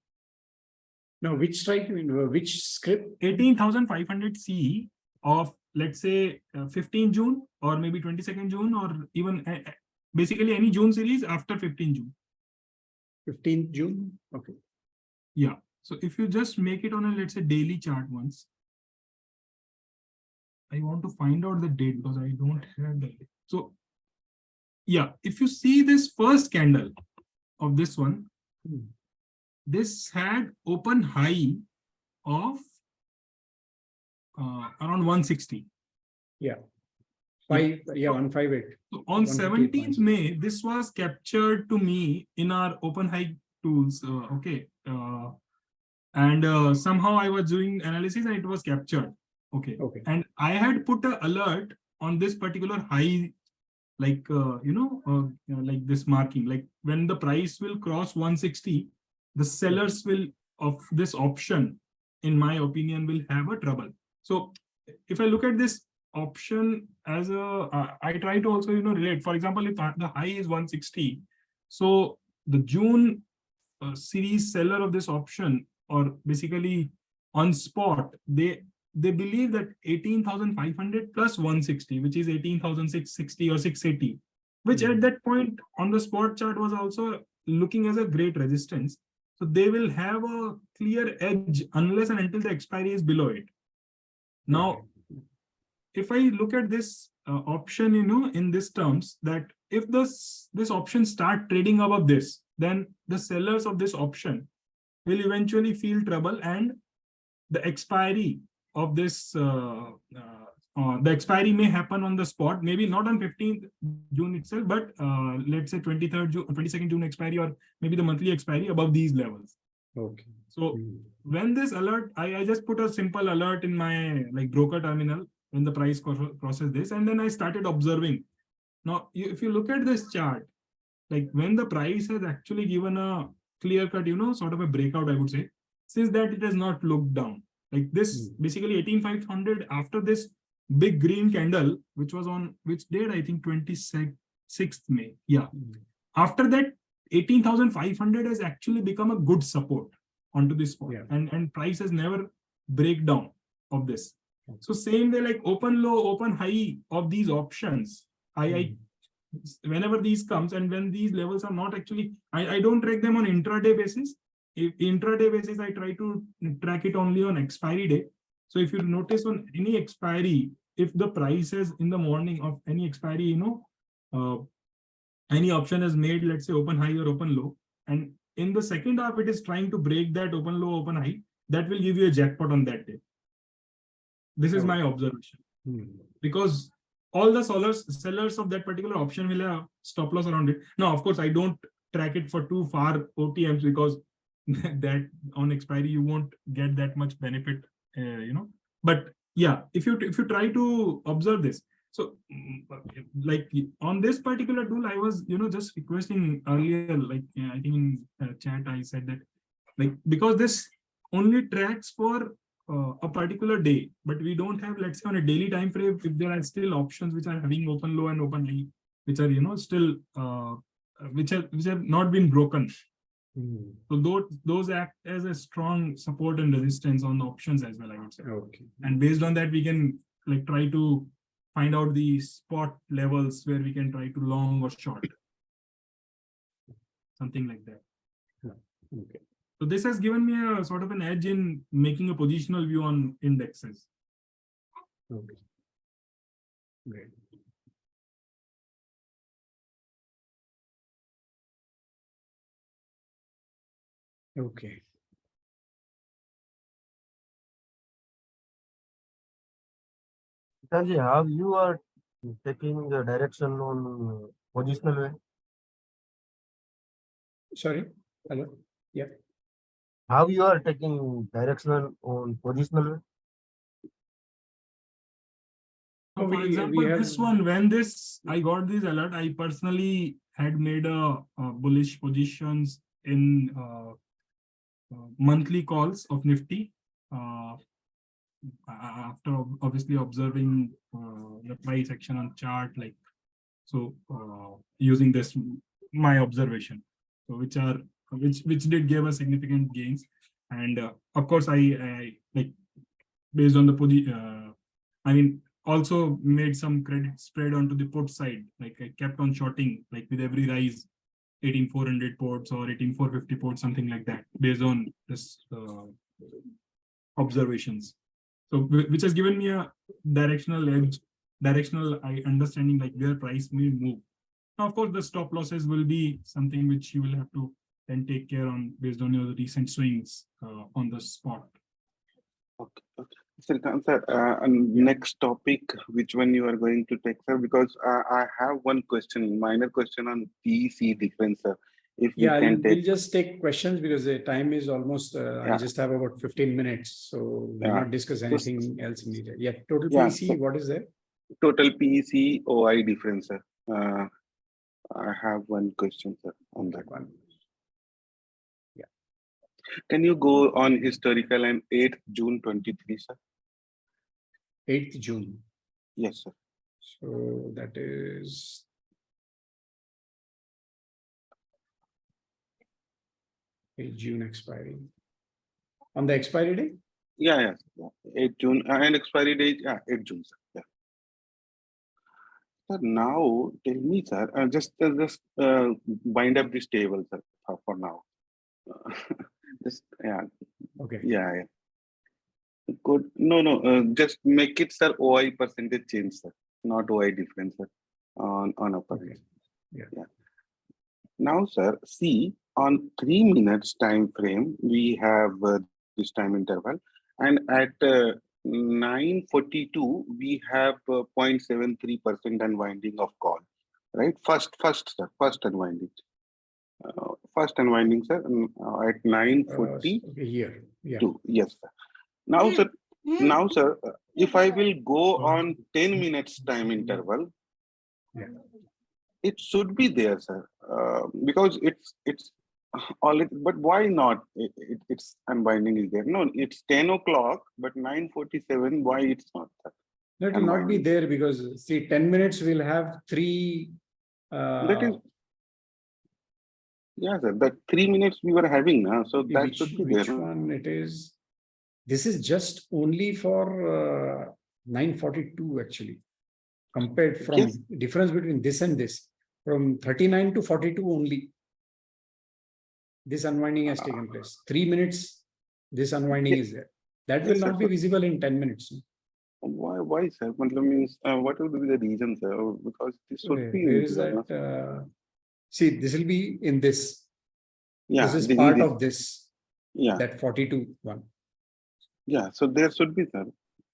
Now, which strike, you mean, which script? 18,500 CE of, let's say, 15 June or maybe 22nd June, or even basically any June series after 15 June. 15th June. Okay. Yeah. So if you just make it on a, let's say, daily chart once. I want to find out the date because I don't have the date. So yeah, if you see this first candle of this one, this had open high of around 160. Yeah. 158. So on 17th May, this was captured to me in our open high tools. Okay. And somehow I was doing analysis and it was captured. Okay. Okay. And I had put an alert on this particular high, like, like this marking, like when the price will cross 160, the sellers will of this option, in my opinion, will have a trouble. So if I look at this option as a, I try to also, relate. For example, if the high is 160, so the June series seller of this option, or basically on spot, they believe that 18,500 plus 160, which is 18,660 or 680, which at that point on the spot chart was also looking as a great resistance. So they will have a clear edge unless and until the expiry is below it. Now, if I look at this option, in this terms, that if this option start trading above this, then the sellers of this option will eventually feel trouble, and the expiry of this, the expiry may happen on the spot, maybe not on 15th June itself, but let's say 23rd June, 22nd June expiry, or maybe the monthly expiry above these levels. Okay. So when this alert, I just put a simple alert in my like broker terminal when the price crosses this, and then I started observing. Now, if you look at this chart, like when the price has actually given a clear cut, sort of a breakout, I would say, since that it has not looked down. Like this, basically 18,500 after this big green candle, which was on which date, I think 26th May. Yeah. After that, 18,500 has actually become a good support onto this spot, and price has never break down of this. So same way, like open low, open high of these options, I whenever these comes, and when these levels are not actually, I don't track them on intraday basis. If intraday basis, I try to track it only on expiry day. So if you notice on any expiry, if the price is in the morning of any expiry, any option is made, let's say open high or open low, and in the second half it is trying to break that open low, open high, that will give you a jackpot on that day. This is my observation. Because all the sellers of that particular option will have stop loss around it. Now, of course, I don't track it for too far OTMs, because that on expiry you won't get that much benefit, But yeah, if you try to observe this, so like on this particular tool, I was just requesting earlier, like I think in chat I said that, like, because this only tracks for a particular day, but we don't have, let's say, on a daily time frame, if there are still options which are having open low and open high, which are still which have not been broken. So those act as a strong support and resistance on the options as well, I would say. Okay. And based on that, we can like try to find out the spot levels where we can try to long or short, something like that. Okay. So this has given me a sort of an edge in making a positional view on indexes. Okay. Great. Okay. Sanjay, how you are taking the direction on positional way? Sorry. Hello. Yeah. How you are taking direction on positional way? So for example, this one, when I got this alert, I personally had made a bullish positions in monthly calls of Nifty. after obviously observing the price action on chart, like, so using this, my observation, so which did give us significant gains. And of course, I like, based on the I mean, also made some credit spread onto the put side. Like I kept on shorting, like with every rise, 18,400 ports or 18,450 ports, something like that, based on this observations. So which has given me a directional understanding, like where price may move. Now, of course, the stop losses will be something which you will have to then take care on based on your recent swings on the spot. Okay, okay. Srikant sir, next topic, which one you are going to take, sir? Because I have one question, minor question on PEC difference, sir. If we can we'll take, just take questions because the time is almost, I just have about 15 minutes. So we'll not discuss anything else immediately. Yeah, total PEC, what is there? Total PEC OI difference, sir. I have one question, sir, on that one. Yeah. Can you go on historical and 8th June 23, sir? 8th June. Yes, sir. So that is June expiry. On the expiry date? Yeah. 8 June and expiry date, 8 June, sir. Yeah. Sir, now tell me, sir, just bind up this table, sir, for now. Just, Okay. Yeah. Good. No, just make it, sir, OI percentage change, sir, not OI difference, sir, on upper. Okay. Yeah. Now, sir, see, on 3 minutes time frame, we have this time interval, and at 9:42, we have 0.73% unwinding of call, right? First unwinding. First unwinding, sir, at 9:42. Here. Yeah. Yes, sir. Now, sir, if I will go on 10 minutes time interval, it should be there, sir, because it's all. But why not? It's unbinding is there. No, it's 10 o'clock, but 9:47. Why it's not, sir? No, it will not be there because see, 10 minutes will have 3. That is. Yeah, sir. That 3 minutes we were having now, so that should be there. Which one it is? This is just only for 9:42 actually. Compared from difference between this and this, from 39 to 42 only. This unwinding has taken place. 3 minutes, this unwinding is there. That will not be visible in 10 minutes. Why, sir? Means, what will be the reason, sir? Because this should be. There is that. See, this will be in this. Yeah, this is part of this. Yeah. That 42 one. Yeah, so there should be, sir.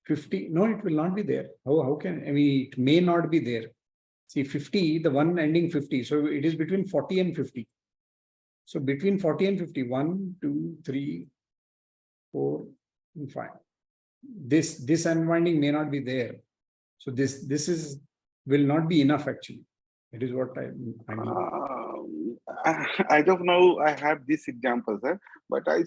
50. No, it will not be there. How can, I mean, it may not be there. See, 50, the one ending 50. So it is between 40 and 50. So between 40 and 50, 1, 2, 3, 4, and 5. This unwinding may not be there. So this will not be enough actually. It is what I mean. As of now, I have this example, sir, but I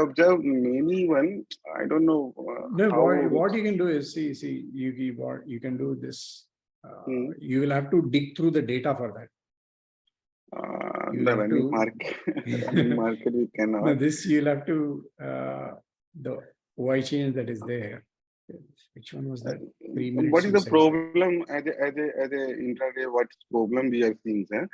observe many one. I don't know. No, what you can do is see you can do this. You will have to dig through the data for that. The running market we cannot. No, this you'll have to the OI change that is there. Which one was that? 3 minutes. What is the problem as a intraday? What's problem we are seeing, sir?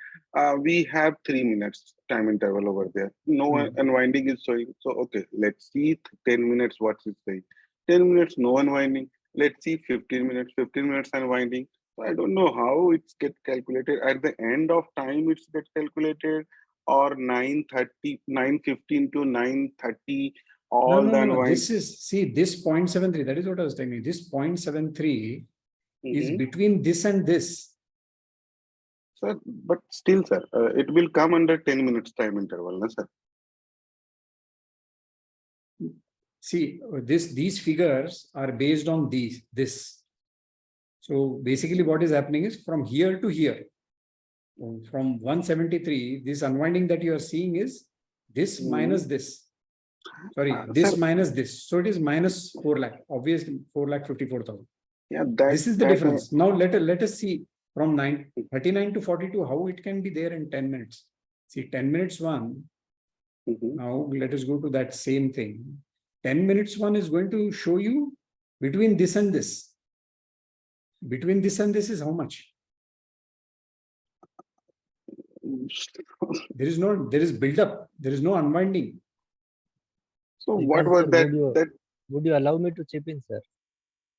We have 3 minutes time interval over there. No unwinding is showing. So okay, let's see 10 minutes. What's it saying? 10 minutes no unwinding. Let's see 15 minutes. 15 minutes unwinding. So I don't know how it's get calculated. At the end of time, it's get calculated, or 9:30, 9:15 to 9:30. No. This is, see, this 0.73, that is what I was telling you. This 0.73 is between this and this. Sir, but still, sir, it will come under 10 minutes time interval, no, sir? See, these figures are based on this. So basically what is happening is from here to here, from 173, this unwinding that you are seeing is this minus this. Sorry, this sir, minus this. So it is minus 4 lakh, obviously 4,54,000. yeah, that This is the that, difference. Now let us see from 39 to 42, how it can be there in 10 minutes. See, 10 minutes one. Now let us go to that same thing. 10 minutes one is going to show you between this and this. Between this and this is how much? There is buildup. There is no unwinding. so Srikanth what was sir, that? would you allow me to chip in, sir?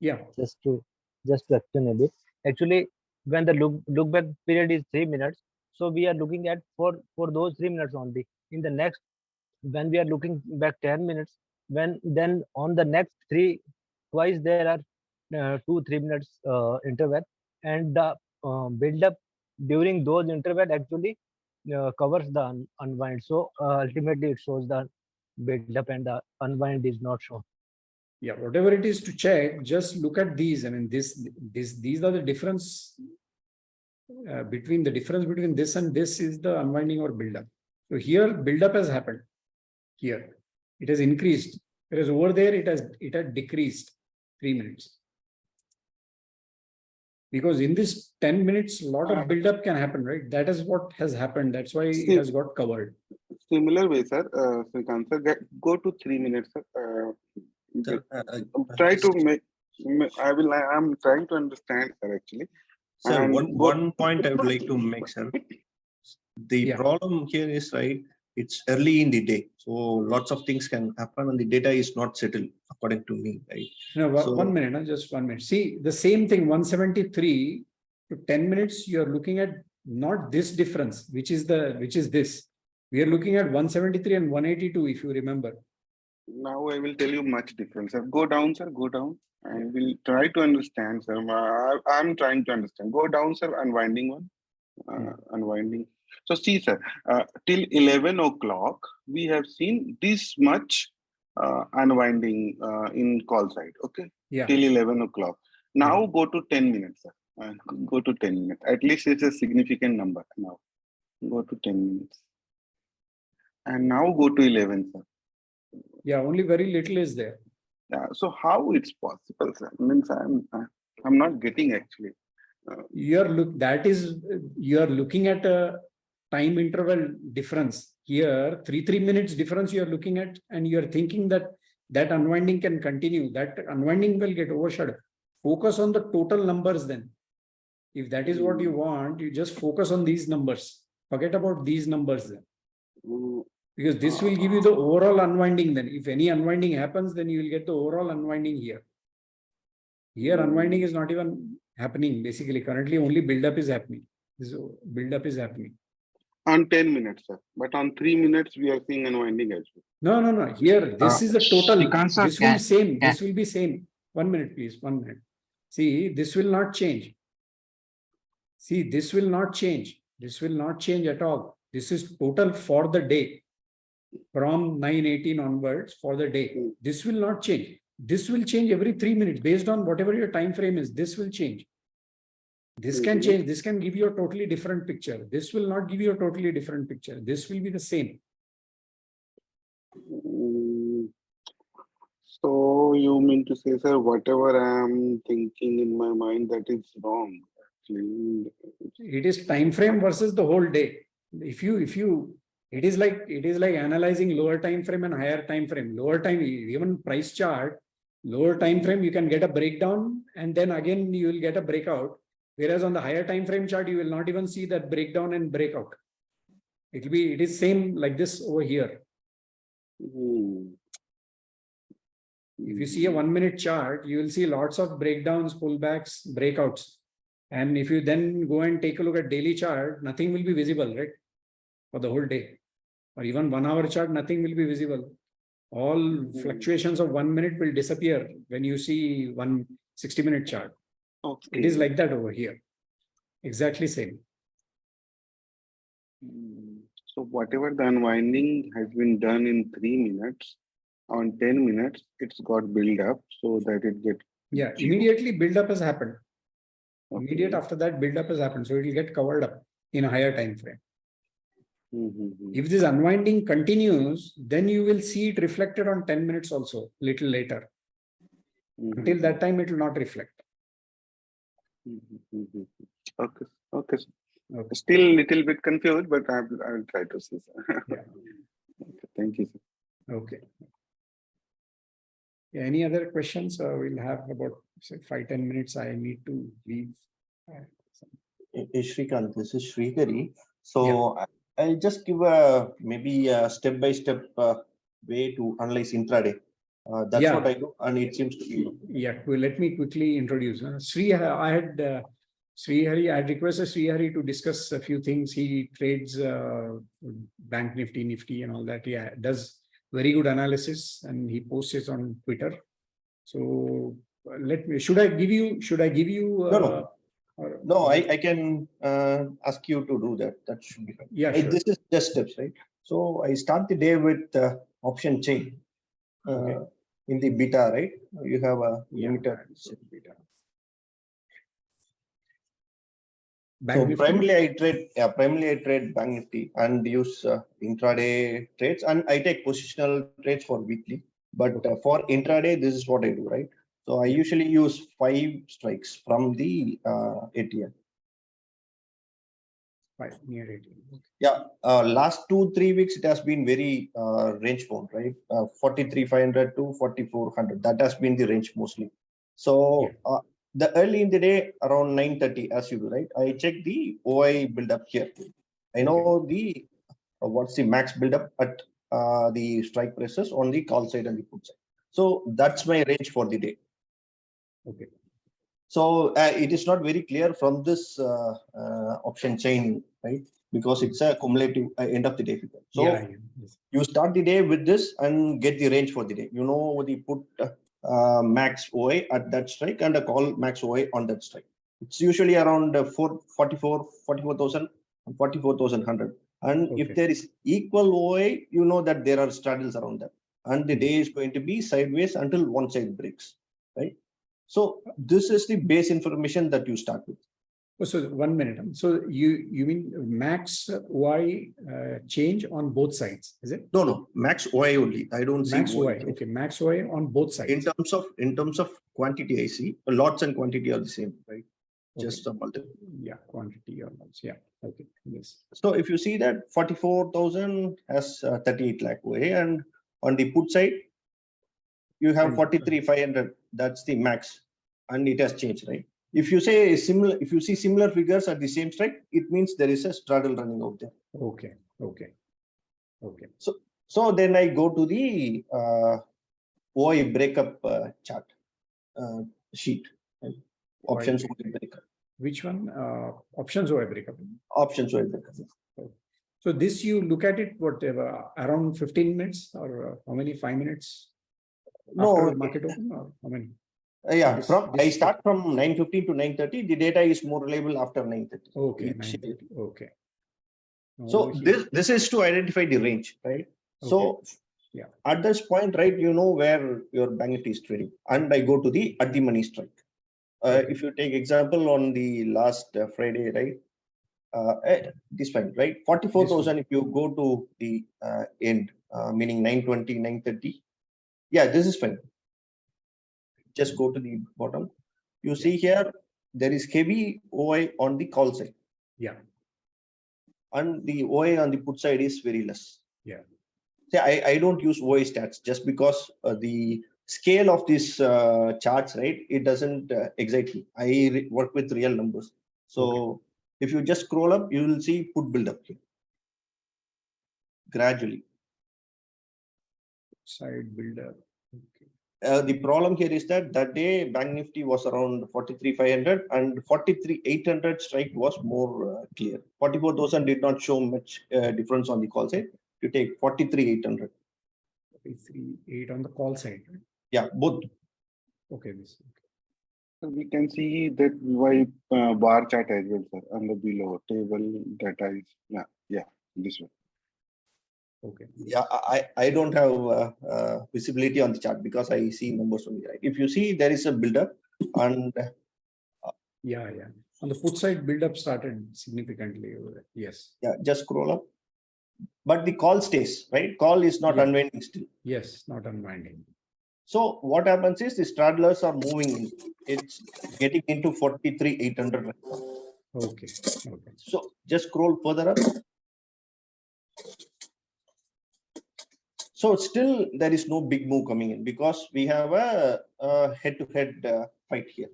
Yeah. Just to explain a bit. Actually, when the look back period is 3 minutes, so we are looking at for those 3 minutes only. In the next, when we are looking back 10 minutes, then on the next twice there are 2-3 minutes interval, and the build up during those interval actually covers the unwind. So ultimately it shows the build up and the unwind is not shown. Yeah, whatever it is to check, just look at these. I mean, these are the difference between this and this is the unwinding or buildup. So here buildup has happened. Here it has increased, whereas over there it had decreased 3 minutes. Because in this 10 minutes, a lot of buildup can happen, right? That is what has happened. That's why it has got covered. Similar way, sir. Srikanth sir, go to 3 minutes, sir. Try to make. I'm trying to understand, sir. Actually, Sir, and one point I would like to make, sir. The Yeah. problem here is, right, it's early in the day, so lots of things can happen and the data is not settled according to me, right? No, So- 1 minute, no, just 1 minute. See, the same thing, 173 to 10 minutes, you are looking at not this difference, which is this. We are looking at 173 and 182, if you remember. now I will tell you much difference, sir. Go down, sir. Go down. I will try to understand, sir. I'm trying to understand. Go down, sir. Unwinding one. Unwinding. So see, sir. Till 11 o'clock, we have seen this much unwinding in call side. Okay. Yeah. Till 11 o'clock. Now go to 10 minutes, sir. Go to 10 minutes. At least it's a significant number now. Go to 10 minutes. And now go to 11, sir. Yeah, only very little is there. Yeah. So how it's possible, sir? Means I'm not getting actually. You are looking at a time interval difference here. 3 minutes difference you are looking at, and you are thinking that unwinding can continue. That unwinding will get overshadowed. Focus on the total numbers then. If that is what you want, you just focus on these numbers. Forget about these numbers then. Because this will give you the overall unwinding then. If any unwinding happens, then you will get the overall unwinding here. Here unwinding is not even happening. Basically, currently only buildup is happening. This buildup is happening. On 10 minutes, sir. But on 3 minutes, we are seeing unwinding as well. No. Here, this is the total. Srikanth sir, This will be same. This will be same. 1 minute, please. 1 minute. See, this will not change. See, this will not change. This will not change at all. This is total for the day. From 9:18 onwards for the day. This will not change. This will change every 3 minutes based on whatever your time frame is. This will change. This can change. This can give you a totally different picture. This will not give you a totally different picture. This will be the same. So you mean to say, sir, whatever I'm thinking in my mind, that is wrong. Actually, It is time frame versus the whole day. It is like analyzing lower time frame and higher time frame. Lower time, even price chart, lower time frame, you can get a breakdown, and then again you will get a breakout. Whereas on the higher time frame chart, you will not even see that breakdown and breakout. It is same like this over here. If you see a 1 minute chart, you will see lots of breakdowns, pullbacks, breakouts. And if you then go and take a look at daily chart, nothing will be visible, right? For the whole day. Or even 1 hour chart, nothing will be visible. All fluctuations of 1 minute will disappear when you see 160-minute chart. Okay. It is like that over here. Exactly same. So whatever the unwinding has been done in 3 minutes, on 10 minutes, it's got build up so that it gets. Yeah, immediately build up has happened. Okay. Immediate after that build up has happened. So it will get covered up in a higher time frame. If this unwinding continues, then you will see it reflected on 10 minutes also, little later. Until that time, it will not reflect. Okay. Okay. Sir. Okay. Still little bit confused, but I will try to see. Sir. Yeah. Okay. Thank you, sir. Okay. Yeah, any other questions? We'll have about say 5-10 minutes. I need to leave. Shrikant, this is Srihari. So I'll just give a maybe a step-by-step way to analyze intraday. That's what I do, and it seems to be. Yeah, well, let me quickly introduce. I had Srihari. I had requested Srihari to discuss a few things. He trades Bank Nifty, Nifty, and all that. He does very good analysis, and he posts it on Twitter. So let me. Should I give you? No, I can ask you to do that. That should be fine. Yeah, sure. This is just steps, right? So I start the day with option chain in the beta, right? You have a limiter. Beta. So primarily I trade Bank Nifty and use intraday trades, and I take positional trades for weekly. But for intraday, this is what I do, right? So I usually use 5 strikes from the ATM. 5 near ATM. Yeah, last 2-3 weeks it has been very range bound, right? 43,500 to 4,400. That has been the range mostly. So the early in the day around 9:30, as you do, right? I check the OI buildup here. I know the what's the max buildup at the strike prices on the call side and the put side. So that's my range for the day. Okay. So it is not very clear from this option chain, right? Because it's a cumulative end of the day figure. So you start the day with this and get the range for the day. You know the put max OI at that strike and a call max OI on that strike. It's usually around 44,000 and 44,100. And if there is equal OI, you know that there are straddles around that. And the day is going to be sideways until one side breaks, right? So this is the base information that you start with. Oh, so 1 minute. So you mean max OI change on both sides, is it? No, max OI only. I don't see max OI. Okay, max OI on both sides. In terms of quantity, I see lots and quantity are the same, right? Just a multiple. Yeah, quantity or lots. Yeah. Okay. Yes. So if you see that 44,000 has 38 lakh OI, and on the put side, you have 43,500. That's the max, and it has changed, right? If you say similar, if you see similar figures at the same strike, it means there is a straddle running out there. Okay. So then I go to the OI breakup chart sheet, right? Options OI breakup. Which one? Options OI breakup. Options OI breakup. So this you look at it whatever around 15 minutes or how many 5 minutes? No, market open or how many? Yeah, I start from 9:15 to 9:30. The data is more reliable after 9:30. Okay, 9:30. Okay. So this is to identify the range, right? So at this point, right, you know where your Bank Nifty is trading, and I go to the at the money strike. If you take example on the last Friday, right, this one, right, 44,000. If you go to the end, meaning 9:20, 9:30, yeah, this is fine. Just go to the bottom. You see here, there is heavy OI on the call side. Yeah. And the OI on the put side is very less. Yeah. See, I don't use OI stats just because the scale of these charts, right, it doesn't excite me. I work with real numbers. So if you just scroll up, you will see put build up here. Gradually. Side builder. The problem here is that day Bank Nifty was around 43,500 and 43,800 strike was more clear. 44,000 did not show much difference on the call side. You take 43,800. 43,800 on the call side, right? Yeah, both. Okay. So we can see that by bar chart as well, sir, on the below table data is this one. Okay. Yeah, I don't have visibility on the chart because I see numbers only, right? If you see there is a buildup and on the put side buildup started significantly over there. Yes. Yeah, just scroll up. but the call stays, right? Call is not Yeah. unwinding still. Yes, not unwinding. So what happens is the straddlers are moving in. It's getting into 43,800 right now. Okay. Okay. So just scroll further up. So still there is no big move coming in because we have a head-to-head fight here.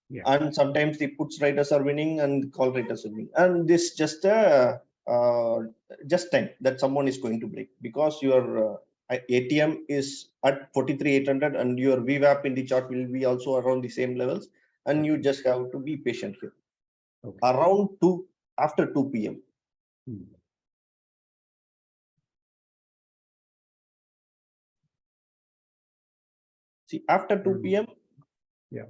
Yeah. And sometimes the puts writers are winning and call writers are winning. And this just time that someone is going to break because your ATM is at 43,800 and your VWAP in the chart will be also around the same levels. And you just have to be patient here. Okay. Around after 2 p.m. Hmm. See, after 2 p.m. Yeah.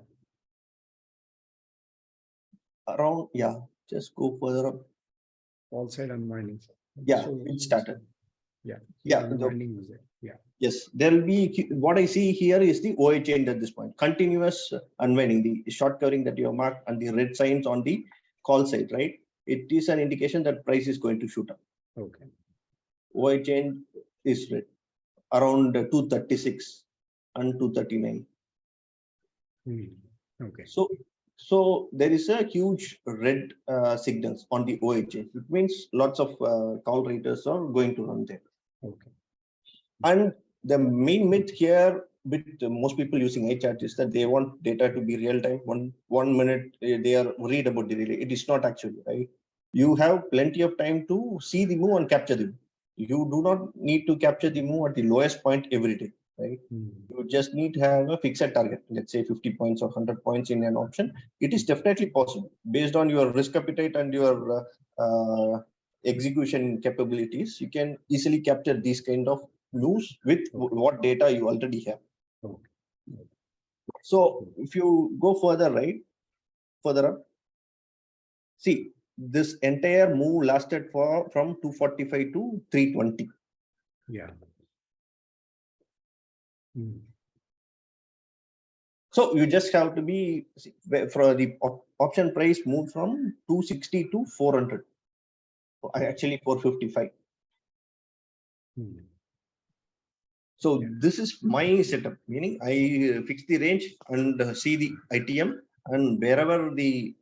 Around, yeah, just go further up. All side unwinding. Yeah, So, it started. Yeah. Yeah, Unwinding was there. Yeah. Yes, there will be, what I see here is the OI change at this point. Continuous unwinding, the short covering that you have marked and the red signs on the call side, right? It is an indication that price is going to shoot up. Okay. OI change is red, around 236 and 239. Okay. So there is a huge red signals on the OI change. It means lots of call raters are going to run there. Okay. And the main myth here with most people using iChart is that they want data to be real time. One minute they are worried about the delay. It is not actually, right? You have plenty of time to see the move and capture the move. You do not need to capture the move at the lowest point every day, right? You just need to have a fixed target, let's say 50 points or 100 points in an option. It is definitely possible based on your risk appetite and your execution capabilities. You can easily capture these kind of moves with what data you already have. Okay. So if you go further up, see this entire move lasted from 245 to 320. Yeah. So you just have to be, for the option price moved from 260 to 400. Actually 455. So this is my setup, meaning I fix the range and see the ITM, and wherever the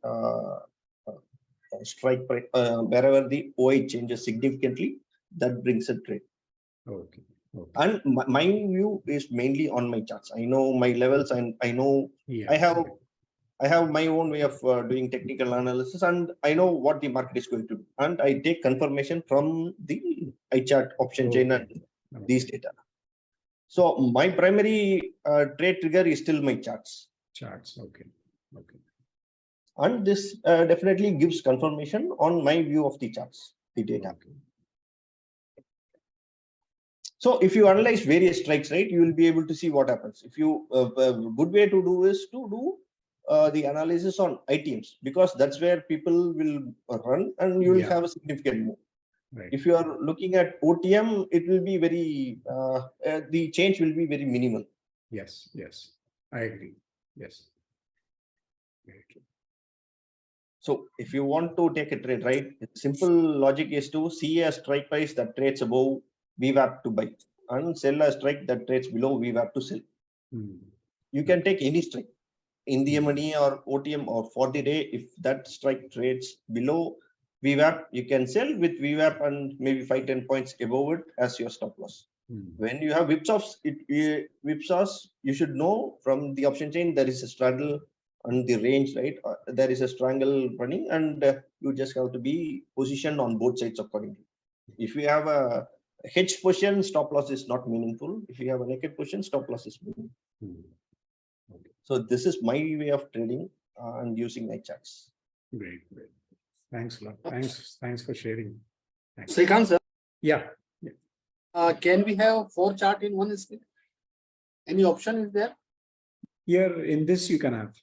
strike price, wherever the OI changes significantly, that brings a trade. Okay. Okay. And my view is mainly on my charts. I know my levels and I know I have my own way of doing technical analysis, and I know what the market is going to do. And I take confirmation from the iChart option chain and these data. So my primary trade trigger is still my charts. Charts. Okay. Okay. And this definitely gives confirmation on my view of the charts, the data. Okay. So if you analyze various strikes, right, you will be able to see what happens. If you a good way to do is to do the analysis on ITMs, because that's where people will run and you will have a significant move. Right. If you are looking at OTM, it will be very the change will be very minimal. Yes. Yes. I agree. Yes. Very true. So if you want to take a trade, right, simple logic is to see a strike price that trades above VWAP to buy and sell a strike that trades below VWAP to sell. You can take any strike in the M&E or OTM or for the day. If that strike trades below VWAP, you can sell with VWAP and maybe 5-10 points above it as your stop loss. When you have whipsaws, whipsaws, you should know from the option chain there is a straddle on the range, right? There is a strangle running, and you just have to be positioned on both sides accordingly. If you have a hedge position, stop loss is not meaningful. If you have a naked position, stop loss is meaningful. So this is my way of trading and using my charts. Great, great. Thanks a lot. Thanks for sharing. Thanks. Srikanth, sir. Yeah. Can we have 4 charts in one screen? Any option is there? Here in this you can have.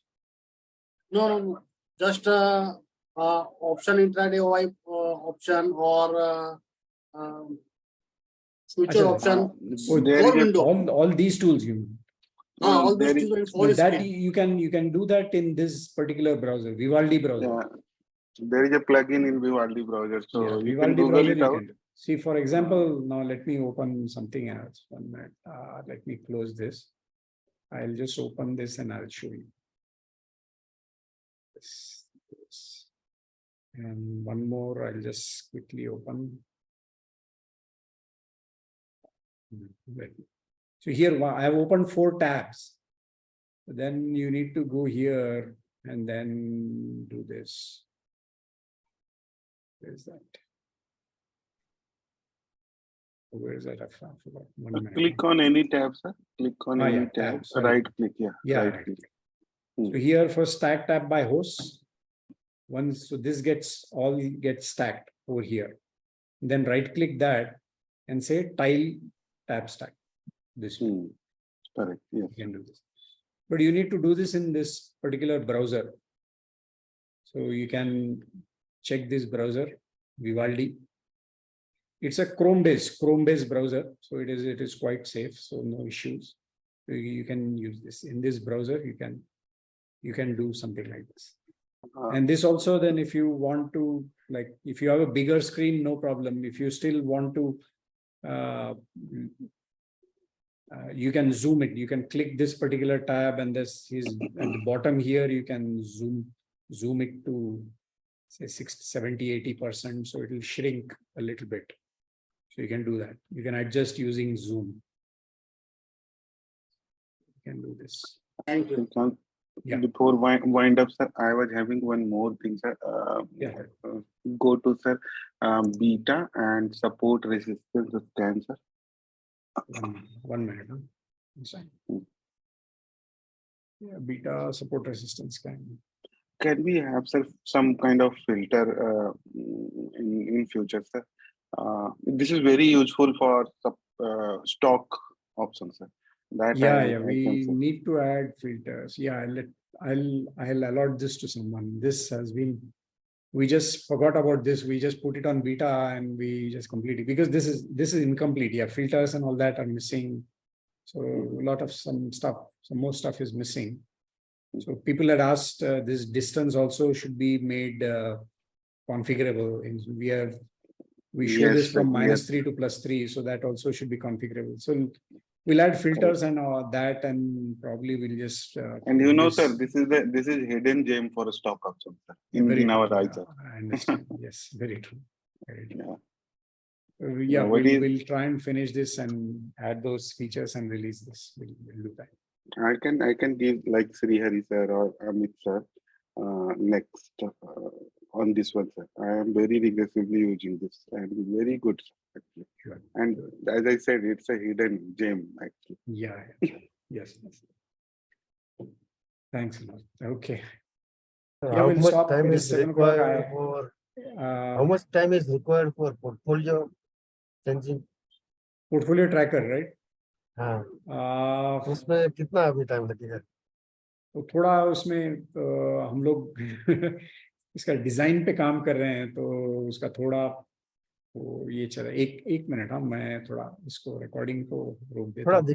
No. Just option intraday OI option or future option. All these tools you mean? All those tools are in 4 that screen. you can do that in this particular browser, Vivaldi browser. There is a plugin in Vivaldi browser, so you can Vivaldi Google browser it out. See, for example, now let me open something else. 1 minute. Let me close this. I'll just open this and I'll show you. This. And one more, I'll just quickly open. So here I have opened 4 tabs. Then you need to go here and then do this. Where's that? Where's that? I forgot. 1 minute. Click on any tab, sir. Click on any Yeah, tab. tab, sorry. Right click, yeah. Yeah, Right right. click. So here first stack tab by hosts. Once so this gets all gets stacked over here. Then right click that and say tile tab stack. This way. Correct. Yes. You can do this. But you need to do this in this particular browser. So you can check this browser, Vivaldi. It's a Chrome-based browser, so it is quite safe, so no issues. So you can use this in this browser. You can do something like this. And this also, then if you want to, like, if you have a bigger screen, no problem. If you still want to, you can zoom it. You can click this particular tab, and this is at the bottom here. You can zoom it to say 60, 70, 80%. So it will shrink a little bit. So you can do that. You can adjust using zoom. You can do this. Thank you. Yeah. Before wind up, sir, I was having one more thing, sir. Yeah. Go to, sir, beta and support resistance scan, sir. 1 minute. Huh? Inside. Yeah, beta support resistance scan. Can we have, sir, some kind of filter in future, sir? This is very useful for stock options, sir. That Yeah, we need to add filters. Yeah, I'll allot this to someone. This has been, we just forgot about this. We just put it on beta and we just complete it because this is incomplete. Yeah, filters and all that are missing. So a lot of some more stuff is missing. So people had asked this distance also should be made configurable. We show this from -3 to +3, so that also should be configurable. So we'll add filters and that, and probably we'll just. And you know, sir, this is hidden gem for a stock option, sir. In our eyes, sir. I understand. Yes, very true. Very true. Yeah. We'll try and finish this and add those features and release this. We'll do that. I can give like Sri Hari sir or Amit sir next on this one, sir. I am very rigorously using this and very good, actually. Sure. And as I said, it's a hidden gem, actually. Yeah. Yes. Thanks a lot. Okay. How much time is required for? How much time is required for portfolio changing? Portfolio tracker, right? हाँ उसमें कितना अभी time लगेगा? तो थोड़ा उसमें हम लोग इसका डिजाइन पे काम कर रहे हैं, तो उसका थोड़ा ये चला एक मिनट। हाँ, मैं थोड़ा इसको रिकॉर्डिंग को रोक देता हूँ।